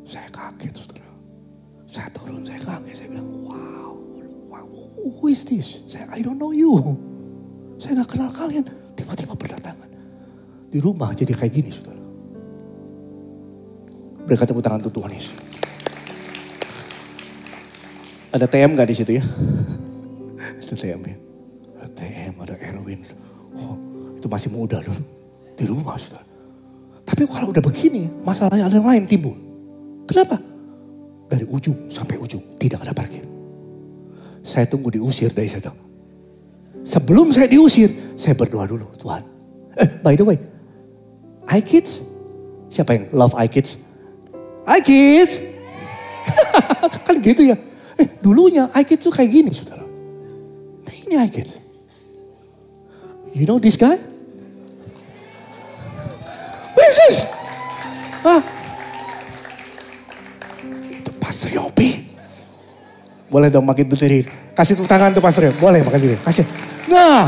Speaker 9: Saya kaget, saudara. Saya turun, saya kaget. Saya bilang, wow, who is this? I don't know you. Saya gak kenal kalian. Tiba-tiba berdatangan. Di rumah jadi kayak gini, saudara. Berikan tepuk tangan untuk Tuhan Yesus. Ada TM gak di situ ya? Ada TM ya? Ada TM, ada Erwin. Oh, itu masih muda dulu. Di rumah, saudara. Tapi kalau udah begini, masalahnya ada yang lain timbul. Kenapa? Dari ujung sampai ujung tidak ada parkir. Saya tunggu diusir dari situ. Sebelum saya diusir, saya berdoa dulu, Tuhan. By the way, iKids, siapa yang love iKids? iKids, kan gitu ya. Dulunya iKids tuh kayak gini, saudara. Nah ini iKids. You know this guy? What is this? Pastor Yopi. Boleh dong makin berdiri. Kasih tepuk tangan untuk Pastor Yopi. Boleh makin berdiri. Kasih. Nah,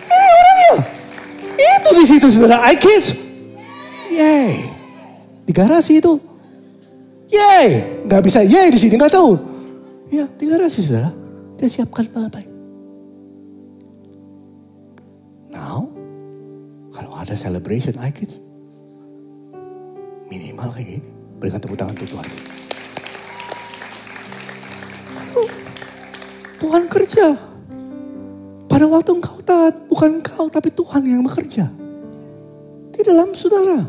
Speaker 9: ini orangnya. Itu di situ saudara. iKids. Yeay. Di garasi itu. Yeay. Gak bisa yeay di sini. Gak tahu. Ya di garasi saudara. Dia siapkan baik-baik. Now. Kalau ada celebration iKids. Minimal kayak gini. Berikan tepuk tangan untuk Tuhan. Tuhan kerja. Pada waktu engkau taat, bukan engkau tapi Tuhan yang bekerja. Tidak dalam saudara.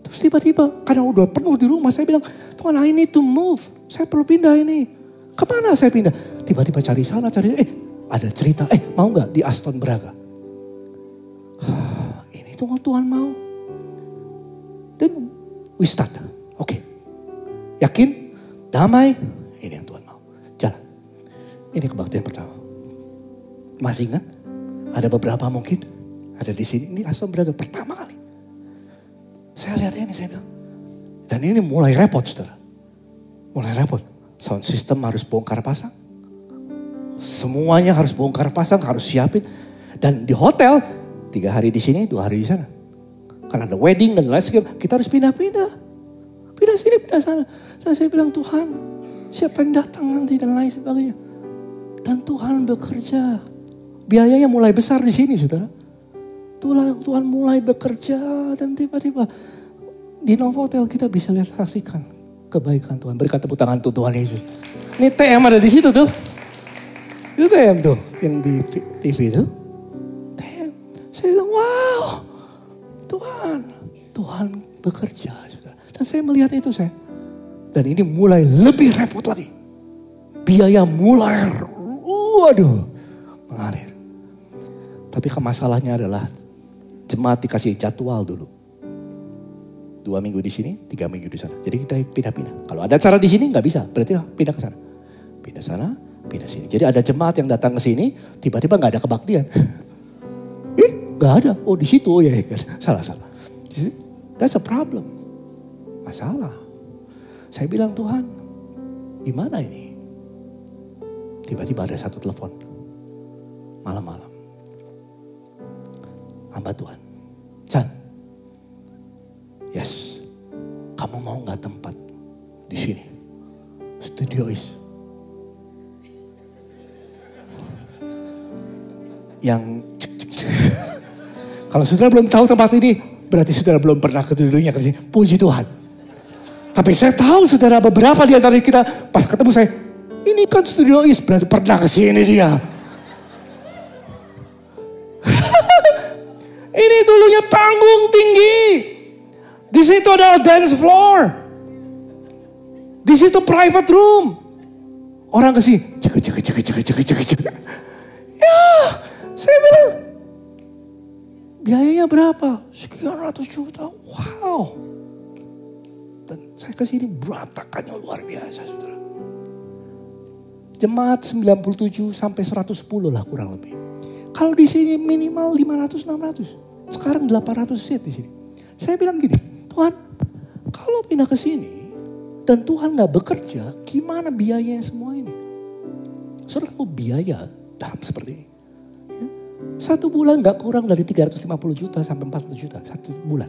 Speaker 9: Terus tiba-tiba karena udah penuh di rumah saya bilang, Tuhan I need to move. Saya perlu pindah ini. Kemana saya pindah? Tiba-tiba cari sana, ada cerita. Mau gak di Aston Braga? Ini Tuhan mau. Dan we start. Oke. Yakin? Damai? Ini yang Tuhan mau. Jalan. Ini kebaktian pertama. Masih ingat? Ada beberapa mungkin. Ada di sini. Ini Aston Braga pertama kali. Saya lihat ini, saya bilang. Dan ini mulai repot, saudara. Mulai repot. Sound system harus bongkar pasang. Semuanya harus bongkar pasang, harus siapin. Dan di hotel, 3 hari di sini, 2 hari di sana. Karena ada wedding dan lain sebagainya, kita harus pindah-pindah. Pindah sini, pindah sana. Saya bilang, Tuhan, siapa yang datang nanti dan lain sebagainya. Dan Tuhan bekerja. Biayanya mulai besar di sini, saudara. Tuhan mulai bekerja dan tiba-tiba di Novotel kita bisa lihat, saksikan kebaikan Tuhan. Berikan tepuk tangan untuk Tuhan Yesus. Ini TM ada di situ tuh. Itu TM tuh yang di TV tuh. TM. Saya bilang, wow, Tuhan bekerja, saudara. Dan saya melihat itu saya. Dan ini mulai lebih repot lagi. Biaya mulai, mengalir. Tapi masalahnya adalah jemaat dikasih jadwal dulu. 2 minggu di sini, 3 minggu di sana. Jadi kita pindah-pindah. Kalau ada acara di sini nggak bisa, berarti pindah ke sana. Pindah sana, pindah sini. Jadi ada jemaat yang datang ke sini, tiba-tiba nggak ada kebaktian. Nggak ada. Oh di situ, ya kan. Salah. That's a problem. Masalah. Saya bilang, Tuhan, gimana ini? Tiba-tiba ada satu telepon. Malam-malam. Hamba Tuhan. Chan. Yes. Kamu mau gak tempat di sini? Studio Is. Yang kalau saudara belum tahu tempat ini, berarti saudara belum pernah ke dulunya ke sini. Puji Tuhan. Tapi saya tahu saudara beberapa di antara kita pas ketemu saya, ini kan Studio Is, berarti pernah ke sini dia. Ini dulunya panggung tinggi. Di situ ada dance floor. Di situ private room. Orang kesini, cek. Ya, saya bilang, biayanya berapa? Sekian ratus juta. Wow. Dan saya kesini berantakannya luar biasa, saudara. Jemaat 97 sampai 110 lah kurang lebih. Kalau di sini minimal 500-600. Sekarang 800 seat di sini. Saya bilang gini, Tuhan, kalau pindah ke sini dan Tuhan gak bekerja, gimana biayanya semua ini? Saudara tahu biaya dalam seperti ini. Ya? 1 bulan gak kurang dari 350 juta sampai 400 juta. 1 bulan.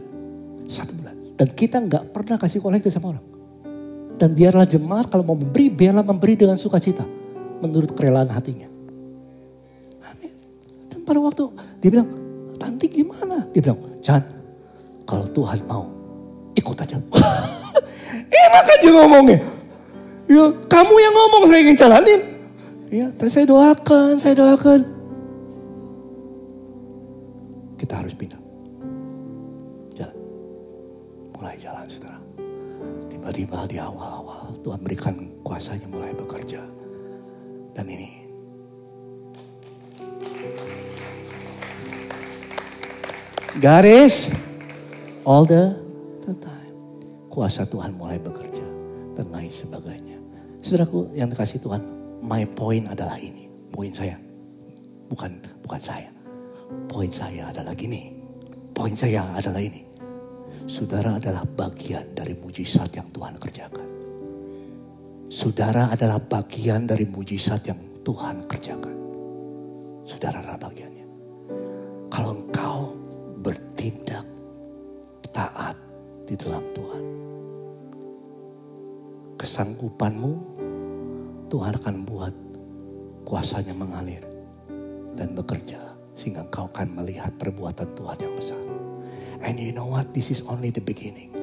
Speaker 9: 1 bulan. Dan kita gak pernah kasih kolektif sama orang. Dan biarlah jemaat kalau mau memberi, biarlah memberi dengan sukacita. Menurut kerelaan hatinya. Amin. Dan pada waktu dia bilang, nanti gimana? Dia bilang, Chan, kalau Tuhan mau, ikut aja. Enak aja ngomongnya. Ya, kamu yang ngomong, saya ingin jalanin. Ya, tapi saya doakan. Kita harus pindah. Jalan. Mulai jalan, saudara. Tiba-tiba di awal-awal, Tuhan berikan kuasanya mulai bekerja. Dan ini, garis all the time. Kuasa Tuhan mulai bekerja dan lain sebagainya. Saudaraku yang dikasih Tuhan, my point adalah ini. Poin saya. Bukan saya. Poin saya adalah gini. Poin saya adalah ini. Saudara adalah bagian dari mujizat yang Tuhan kerjakan. Saudara adalah bagian dari mujizat yang Tuhan kerjakan. Saudara adalah bagiannya. Kalau engkau bertindak taat di dalam Tuhan, kesanggupanmu Tuhan akan buat kuasanya mengalir dan bekerja sehingga engkau akan melihat perbuatan Tuhan yang besar. And you know what? This is only the beginning.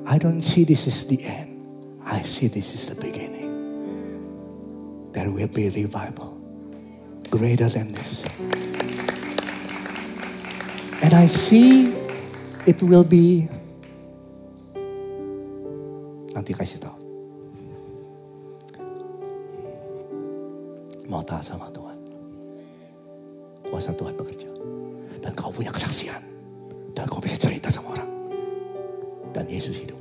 Speaker 9: I don't see this is the end. I see this is the beginning. There will be revival greater than this. And I see it will be, nanti kasih tahu. Mau taat sama Tuhan. Kuasa Tuhan bekerja. Dan kau punya kesaksian. Dan kau bisa cerita sama orang. Dan Yesus hidup.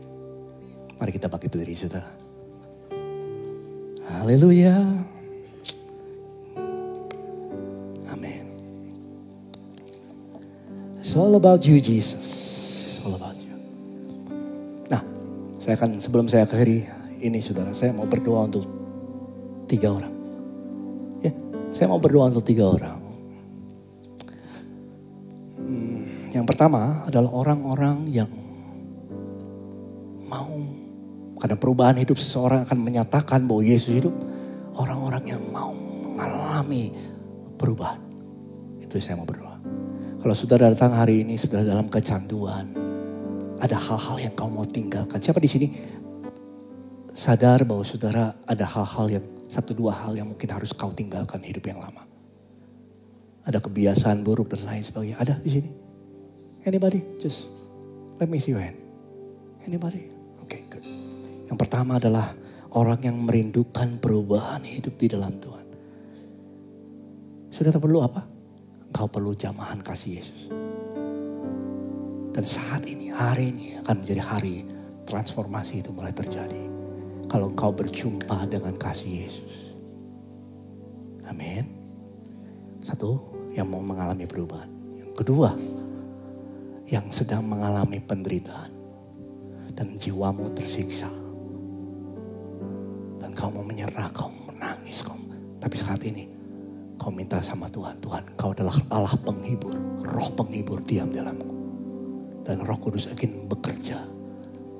Speaker 9: Mari kita bangkit berdiri, saudara. Haleluya. Amin. It's all about you, Jesus. It's all about you. Nah, sebelum saya akhiri ini, saudara, saya mau berdoa untuk 3 orang. Ya, saya mau berdoa untuk 3 orang. Yang pertama adalah orang-orang yang mau, karena perubahan hidup seseorang akan menyatakan bahwa Yesus hidup. Orang-orang yang mau mengalami perubahan. Itu saya mau berdoa. Kalau saudara datang hari ini, saudara dalam kecanduan, ada hal-hal yang kau mau tinggalkan. Siapa di sini sadar bahwa saudara ada hal-hal yang, 1-2 hal yang mungkin harus kau tinggalkan hidup yang lama. Ada kebiasaan buruk dan lain sebagainya. Ada di sini? Anybody? Just let me see your hand. Anybody? Okay, good. Yang pertama adalah orang yang merindukan perubahan hidup di dalam Tuhan. Sudah perlu apa? Engkau perlu jamahan kasih Yesus. Dan saat ini, hari ini akan menjadi hari transformasi itu mulai terjadi. Kalau engkau berjumpa dengan kasih Yesus. Amin. Satu, yang mau mengalami perubahan. Yang kedua, yang sedang mengalami penderitaan. Dan jiwamu tersiksa. Dan kau mau menyerah, kau menangis. Tapi saat ini, kau minta sama Tuhan. Tuhan, kau adalah Allah penghibur. Roh penghibur diam dalamku. Dan Roh Kudus akan bekerja.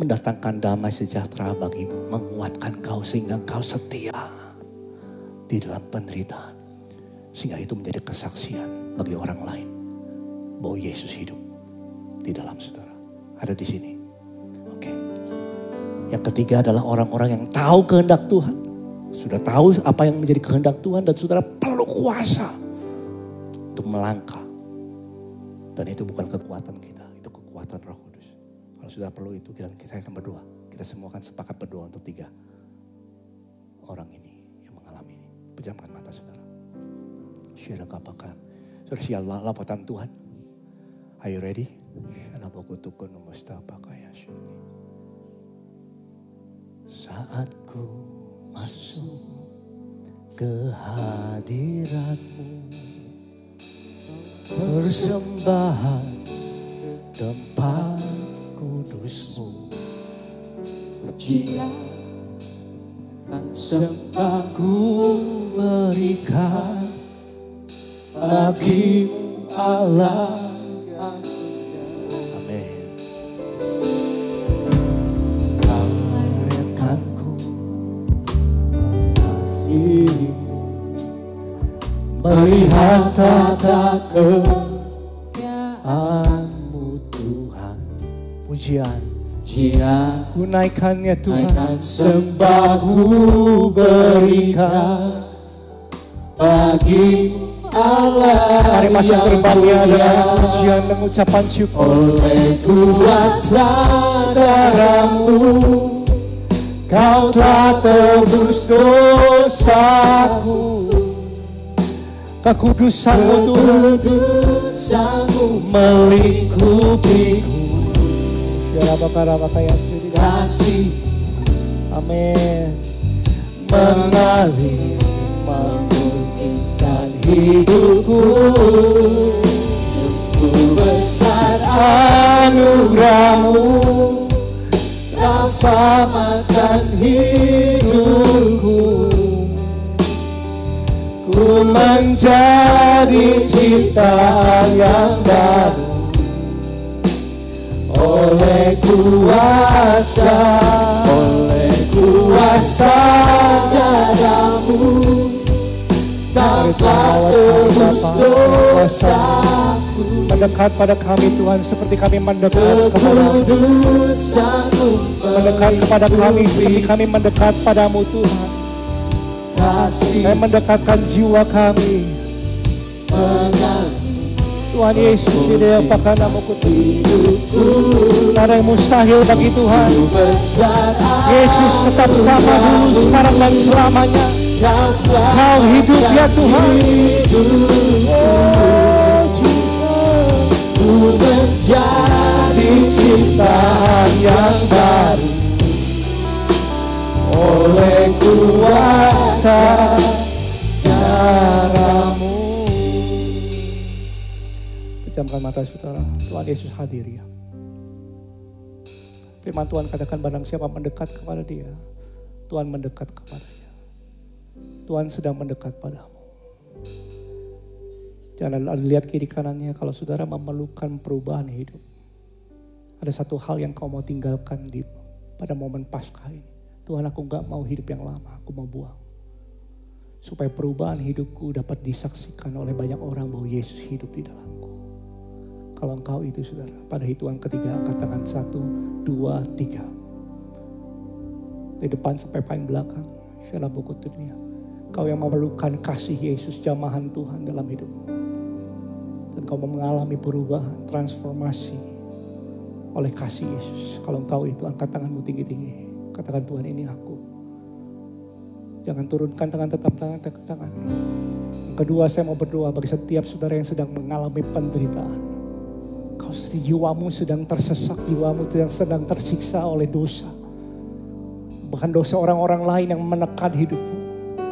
Speaker 9: Mendatangkan damai sejahtera bagimu. Menguatkan kau sehingga kau setia. Di dalam penderitaan. Sehingga itu menjadi kesaksian bagi orang lain. Bahwa Yesus hidup. Di dalam saudara. Ada di sini. Oke. Yang ketiga adalah orang-orang yang tahu kehendak Tuhan. Sudah tahu apa yang menjadi kehendak Tuhan. Dan saudara perlu kuasa. Untuk melangkah. Dan itu bukan kekuatan kita. Itu kekuatan Roh Kudus. Kalau sudah perlu itu kita akan berdoa. Kita semua akan sepakat berdoa untuk 3 orang ini yang mengalami ini. Pejamkan mata saudara. Syirakapakan. Saudara siap lapatan Tuhan. Are you ready? Saat ku masuk ke hadirat-Mu, persembahan tempat kudus-Mu, pujian dan sembah ku berikan bagi-Mu Allah. Melihat tata kemuliaan-Mu Tuhan. Pujian ku naikkannya Tuhan. Naikkan sembah ku berikan bagi Allah. Mari masuk gerbangnya dengan pujian dan ucapan syukur. Oleh kuasa darah-Mu Kau telah tebus dosaku. Kekudusan-Mu Tuhan, kekudusan-Mu melingkupiku. Kasih, amin, mengalir memulihkan hidupku. Sungguh besar anugerah-Mu, Kau selamatkan hidupku. Ku menjadi ciptaan yang baru oleh kuasa darah-Mu. Kau telah tebus dosaku. Mendekat pada kami Tuhan seperti kami mendekat kepada-Mu. Mendekat kepada kami seperti kami mendekat pada-Mu Tuhan. Dan mendekatkan jiwa kami Tuhan Yesus, apakah namaku hidupku, tak ada yang mustahil bagi Tuhan. Yesus tetap sama dulu, sekarang dan selamanya. Kau hidup ya Tuhan. Oh Jesus, ku menjadi ciptaan yang baru oleh kuasa darah-Mu. Pejamkan mata saudara, Tuhan Yesus hadir ya. Firman Tuhan katakan barang siapa mendekat kepada Dia, Tuhan mendekat kepadanya. Tuhan sedang mendekat padamu. Jangan lihat kiri kanannya kalau saudara memerlukan perubahan hidup. Ada satu hal yang kau mau tinggalkan pada momen Paskah ini. Tuhan, aku gak mau hidup yang lama, aku mau buang. Supaya perubahan hidupku dapat disaksikan oleh banyak orang bahwa Yesus hidup di dalamku. Kalau engkau itu saudara, pada hitungan ketiga angkat tangan 1, 2, 3. Dari depan sampai paling belakang, syarah buku dunia. Kau yang memerlukan kasih Yesus, jamahan Tuhan dalam hidupmu. Dan kau mengalami perubahan, transformasi oleh kasih Yesus. Kalau engkau itu angkat tanganmu tinggi-tinggi. Katakan Tuhan, ini aku. Jangan turunkan tangan, tetap tangan. Yang kedua, saya mau berdoa bagi setiap saudara yang sedang mengalami penderitaan. Kau jiwamu sedang tersesak, jiwamu sedang tersiksa oleh dosa. Bahkan dosa orang-orang lain yang menekan hidupmu.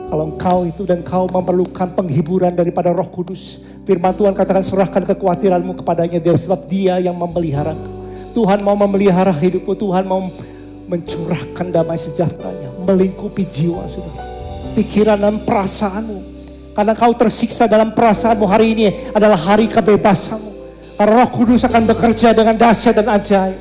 Speaker 9: Kalau engkau itu dan kau memerlukan penghiburan daripada Roh Kudus, firman Tuhan katakan serahkan kekhawatiranmu kepadanya, sebab Dia yang memelihara engkau. Tuhan mau memelihara hidupmu, Tuhan mau mencurahkan damai sejahtera-Nya, melingkupi jiwa saudara, pikiran dan perasaanmu. Karena kau tersiksa dalam perasaanmu, hari ini adalah hari kebebasanmu. Karena Roh Kudus akan bekerja dengan dahsyat dan ajaib.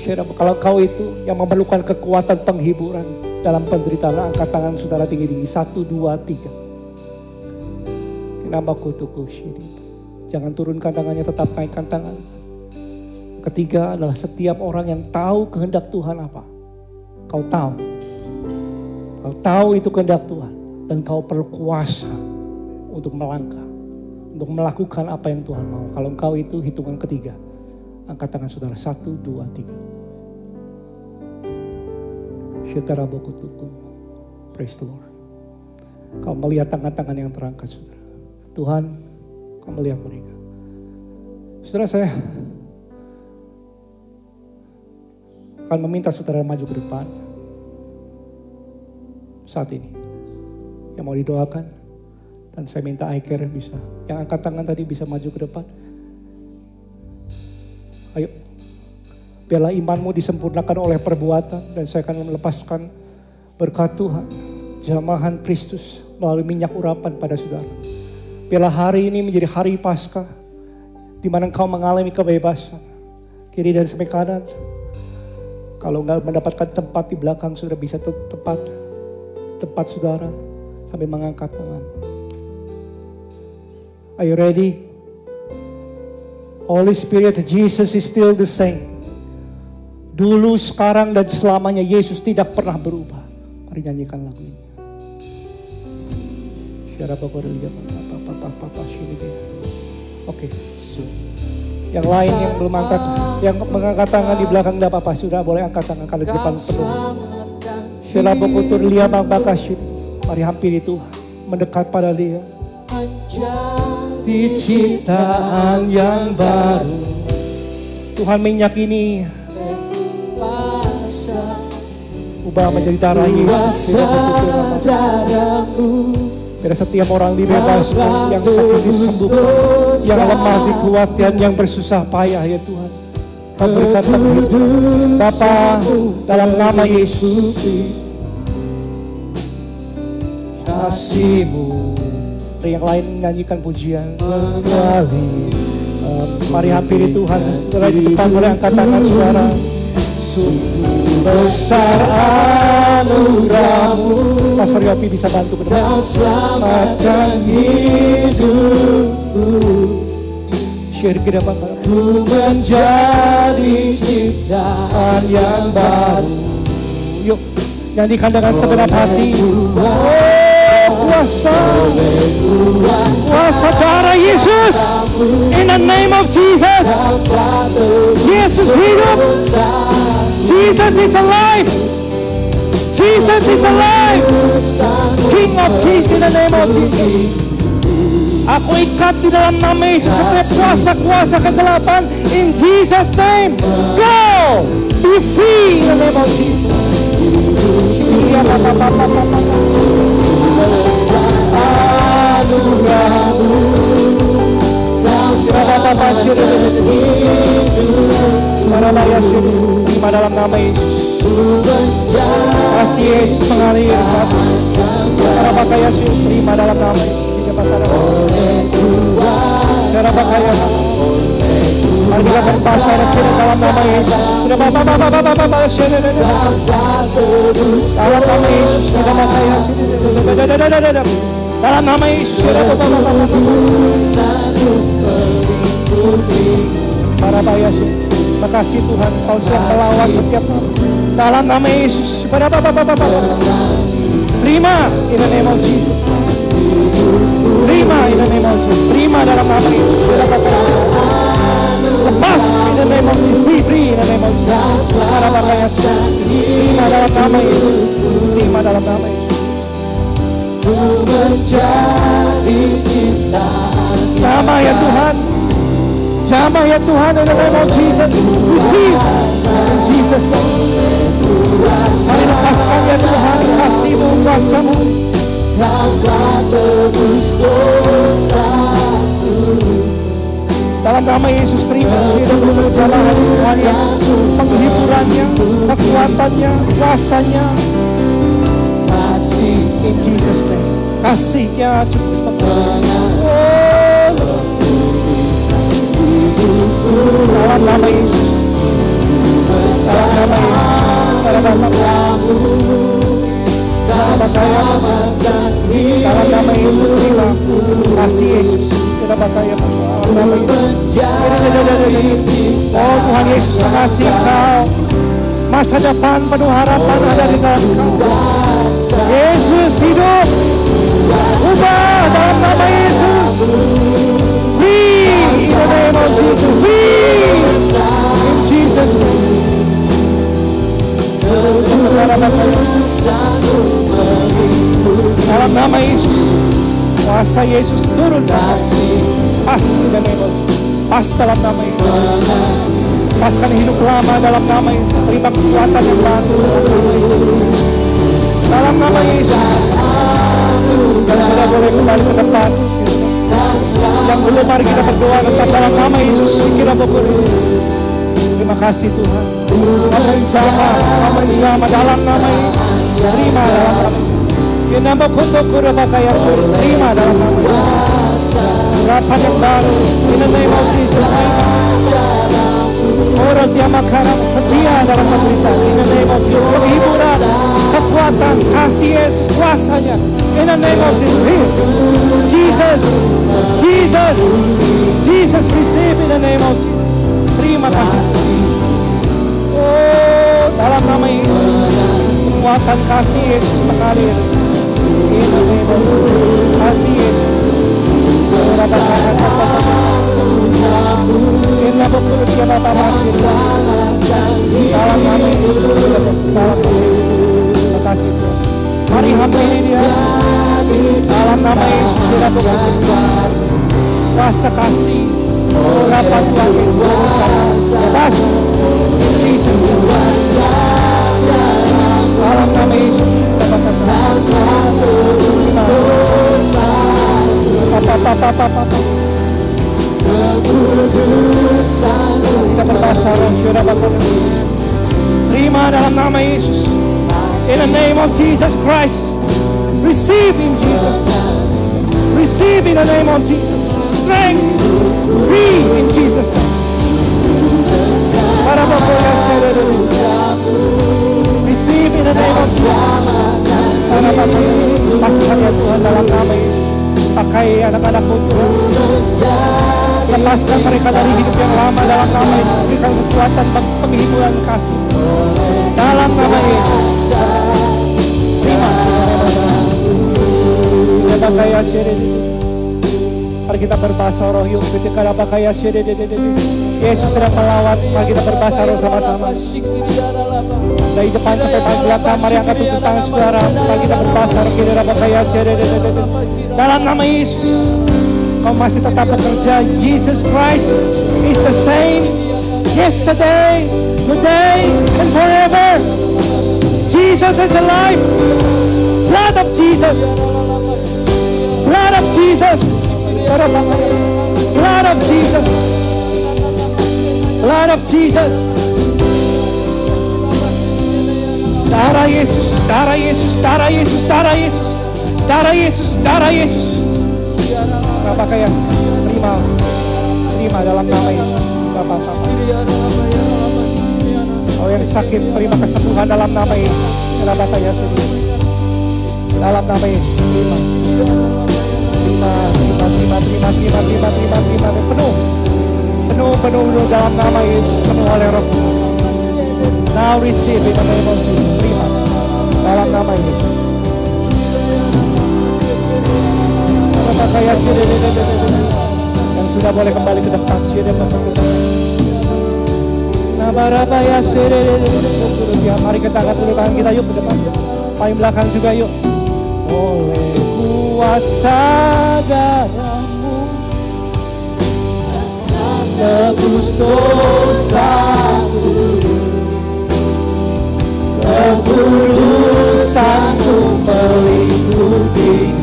Speaker 9: Kalau kau itu yang memerlukan kekuatan penghiburan dalam penderitaan, angkat tangan saudara tinggi-tinggi. 1, 2, 3. Namaku tuku syidi. Jangan turunkan tangannya, tetap naikkan tangan. Ketiga adalah setiap orang yang tahu kehendak Tuhan apa. Kau tahu. Kau tahu itu kehendak Tuhan. Dan kau perlu kuasa untuk melangkah. Untuk melakukan apa yang Tuhan mau. Kalau engkau itu hitungan ketiga. Angkat tangan saudara. 1, 2, 3. Syetara bokutuku. Praise the Lord. Kau melihat tangan-tangan yang terangkat saudara. Tuhan, kau melihat mereka. Saudara, saya akan meminta saudara maju ke depan saat ini. Yang mau didoakan, dan saya minta Aiker bisa. Yang angkat tangan tadi bisa maju ke depan. Ayo. Biarlah imanmu disempurnakan oleh perbuatan, dan saya akan melepaskan berkat Tuhan, jamahan Kristus melalui minyak urapan pada saudara. Biarlah hari ini menjadi hari Paskah, di mana engkau mengalami kebebasan. Kiri dan sampai kanan. Kalau enggak mendapatkan tempat di belakang, saudara bisa tempat saudara sambil mengangkat tangan. Are you ready? Holy Spirit, Jesus is still the same. Dulu, sekarang, dan selamanya Yesus tidak pernah berubah. Mari nyanyikan lagu ini. Oke. Yang lain yang belum angkat, yang mengangkat tangan di belakang tidak apa-apa. Sudah boleh angkat tangan kalau di depan penuh. Mari hampiri Tuhan, mendekat pada Dia. Di ciptaan yang baru, Tuhan minyak ini ubah menjadi darah Yesus. Biar setiap orang dibebaskan, yang sakit disembuhkan, yang lemah dikuatkan, yang bersusah payah ya Tuhan. Kau berikan penghidupan Bapa dalam nama Yesus. Kasih-Mu. Yang lain nyanyikan pujian. Mengalir. Mari hampiri Tuhan. Saudara di depan boleh angkat tangan saudara. Sungguh besar anugerah-Mu. Pastor Yopi bisa bantu ke depan. Kau selamatkan hidupku. Share ke depan. Ku menjadi ciptaan yang baru. Yuk, nyanyikan dengan segenap hati. Oh, kuasa. Kuasa darah Yesus. In the name of Jesus. Yesus hidup. Jesus is alive. Jesus is alive. King of Kings in the name of Jesus. Aku ikat di dalam nama Yesus setiap kuasa-kuasa kegelapan. In Jesus name. Go. Be free in the name of Jesus. Terima dalam nama Yesus. Kasih Yesus mengalir saat ini. Terima dalam nama Yesus. Mari kita berpasrah dalam nama Yesus. Dalam nama Yesus. Dalam nama Yesus. Makasih Tuhan, Kau sudah melawan setiap nama. Dalam nama Yesus. Terima in the name of Jesus. Terima in the name of Jesus. Terima dalam nama Yesus. Lepas in the name of Jesus. Be free in the name of Jesus. Terima dalam nama Yesus. Terima dalam nama Yesus. Sama ya Tuhan. Sama ya Tuhan in the name of Jesus. Receive in Jesus name. Mari lepaskan ya Tuhan kasih-Mu, kuasa-Mu. Dalam nama Yesus terima perjalanan Tuhannya, penghiburannya, kekuatannya, kuasanya. In Jesus name. Kasihnya cukup. Dalam nama Yesus. Dalam nama Yesus. Dalam nama Yesus terima. Kasih Yesus. Oh Tuhan Yesus, mengasih Engkau. Masa depan penuh harapan ada di dalam Engkau. Yesus hidup. Ubah dalam nama Yesus. Free in the name of Jesus. Free in Jesus name. Dalam nama Yesus. Kuasa Yesus turun. Pas in the name of Jesus. Pas dalam nama Yesus. Paskan hidup lama dalam nama Yesus. Terima kekuatan yang baru dalam nama Yesus. Dan sudah boleh kembali ke depan. Yang belum, mari kita berdoa tetap dalam nama Yesus. Kita berdoa. Terima kasih Tuhan. Kami sama dalam nama Yesus. Terima dalam nama Yesus. Terima dalam nama Yesus. Harapan yang baru. In the name of Jesus. Orang dia makanan setia dalam penderitaan. In the name of Jesus. Penghiburan, kekuatan, kasih Yesus, kuasanya. In the name of Jesus. Jesus. Jesus. Jesus receive in the name of Jesus. Terima kasih. Oh, dalam nama Yesus. Kekuatan kasih Yesus mengalir. In the name of Jesus. Kasih Yesus. Dalam nama Yesus. Terima kasih Tuhan. Mari hamba ini dia. Dalam nama Yesus kita berdoa. Kuasa kasih. Harapan Tuhan Yesus. Bebas. Jesus. Dalam nama Yesus kita berdoa. Kita berbahasa roh. Terima dalam nama Yesus. In the name of Jesus Christ. Receive in Jesus name. Receive in the name of Jesus. Strength. Free in Jesus name. Receive in the name of Jesus. Paskan ya Tuhan dalam nama Yesus. Pakai anak-anakmu Tuhan. Lepaskan mereka dari hidup yang lama dalam nama Yesus. Berikan kekuatan penghiburan kasih. Dalam nama Yesus. Terima. Rabakaya Shedede. Mari kita berbahasa roh yuk. Ketika Rabakaya Shedede. Yesus sedang melawat. Mari kita berbahasa roh sama-sama. Dari depan sampai paling belakang. Mari angkat tepuk tangan saudara. Mari kita berbahasa roh. Rabakaya Shedede. Dalam nama Yesus, kau masih tetap bekerja. Jesus Christ is the same yesterday, today, and forever. Jesus is alive. Blood of Jesus. Blood of Jesus. Blood of Jesus. Blood of Jesus. Darah Yesus, darah Yesus, darah Yesus, darah Yesus. Darah Yesus, darah Yesus. Bapak kaya terima dalam nama Yesus. Bapak. Oh yang sakit terima kesembuhan dalam nama Yesus. Bapak kaya dalam nama Yesus. Terima. Penuh dalam nama Yesus. Penuh oleh Roh. Now receive in the name of Jesus. Terima dalam nama Yesus. Yang sudah boleh kembali ke depan. Mari kita angkat dulu tangan kita yuk ke depan. Paling belakang juga yuk. Oleh kuasa darah-Mu tebus dosaku, kekudusan-Mu meliputi.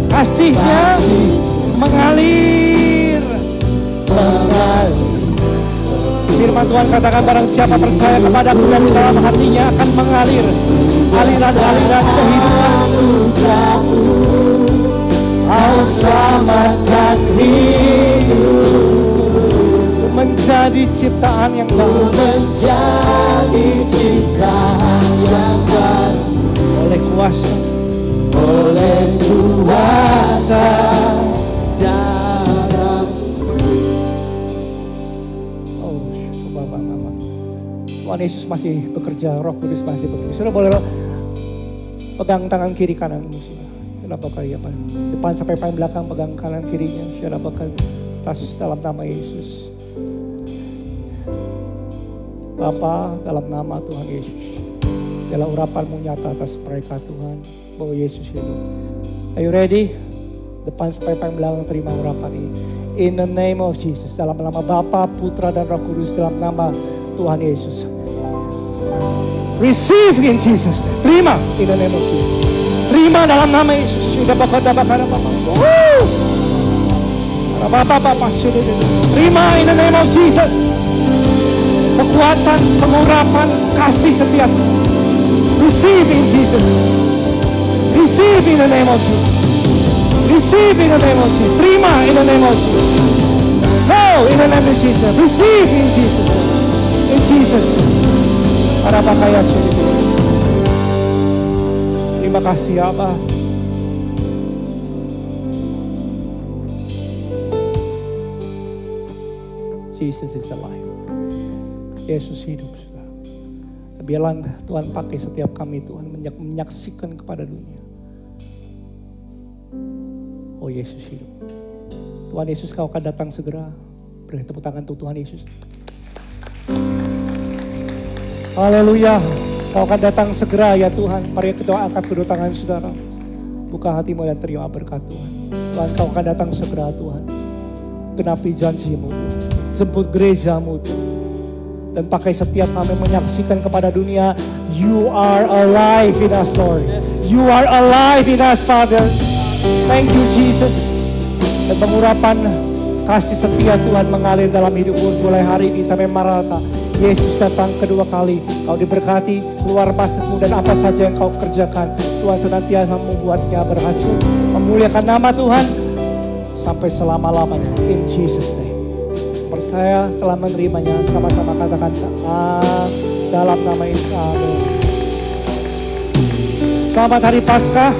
Speaker 9: Kasih-Nya mengalir. Firman Tuhan katakan barang siapa percaya kepadaku dan di dalam hatinya akan mengalir aliran-aliran kehidupan. Kau selamatkan hidupku. Menjadi ciptaan yang baru. Menjadi ciptaan yang baru. Oleh kuasa darah-Mu. Oh, Bapak. Tuhan Yesus masih bekerja, Roh Kudus masih bekerja. Sudah boleh pegang tangan kiri kanan. Sudah pakai apa? Depan sampai paling belakang pegang kanan kirinya. Sudah pakai tas dalam nama Yesus. Bapa, dalam nama Tuhan Yesus. Dalam urapan-Mu nyata atas mereka Tuhan. Bahwa Yesus hidup. Are you ready? Depan sampai paling belakang terima urapan ini. In the name of Jesus. Dalam nama Bapa, Putra dan Roh Kudus. Dalam nama Tuhan Yesus. Receive in Jesus. Terima in the name of Jesus. Terima dalam nama Yesus. Sudah bakal. Terima in the name of Jesus. Kekuatan, pengurapan, kasih setiap. Receive in Jesus. Receive in the name of Jesus. Receive in the name of Jesus. Terima in the name of Jesus. Go in the name of Jesus. Receive in Jesus. In Jesus. Para pakaya sudah. Terima kasih Abah. Jesus is alive. Yesus hidup sudah. Biarlah Tuhan pakai setiap kami Tuhan menyaksikan kepada dunia. Oh Yesus hidup. Tuhan Yesus Kau akan datang segera. Beri tepuk tangan untuk Tuhan Yesus. Haleluya. Kau akan datang segera ya Tuhan. Mari kita angkat kedua tangan saudara. Buka hatimu dan terima berkat Tuhan. Tuhan Kau akan datang segera Tuhan. Genapi janji-Mu Tuhan. Jemput gereja-Mu Tuhan. Dan pakai setiap kami menyaksikan kepada dunia. You are alive in us Lord. You are alive in us Father. Thank you Jesus. Dan pengurapan kasih setia Tuhan mengalir dalam hidupmu mulai hari ini sampai Maranatha. Yesus datang kedua kali. Kau diberkati, keluar masukmu dan apa saja yang kau kerjakan. Tuhan senantiasa membuatnya berhasil. Memuliakan nama Tuhan sampai selama-lamanya. In Jesus name. Percaya telah menerimanya, sama-sama katakan dalam nama Yesus. Amin. Selamat hari Paskah.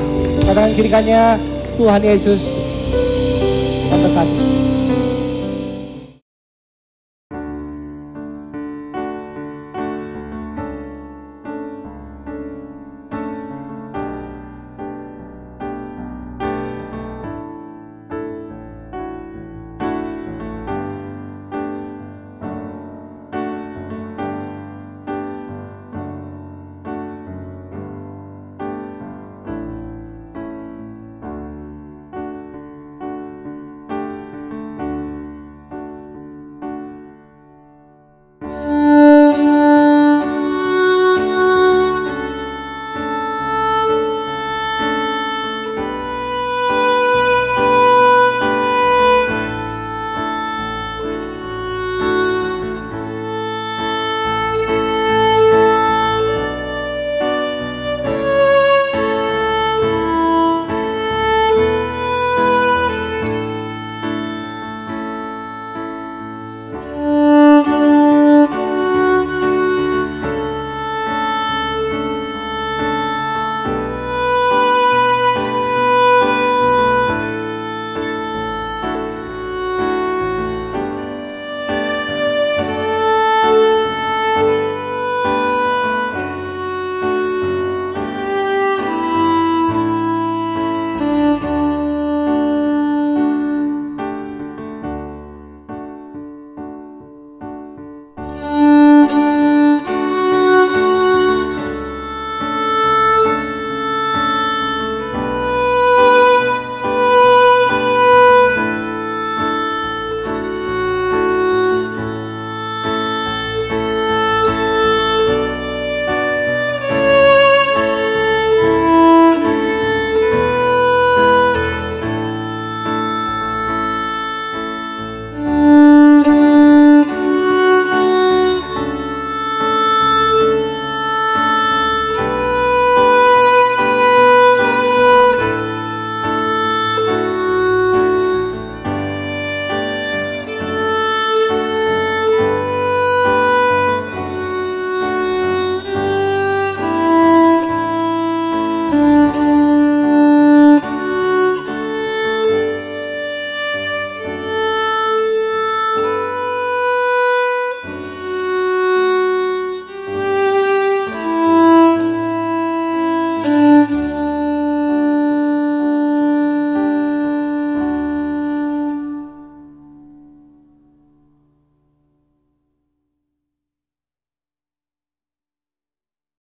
Speaker 9: Katakan kiri kanannya, Tuhan Yesus memberkati.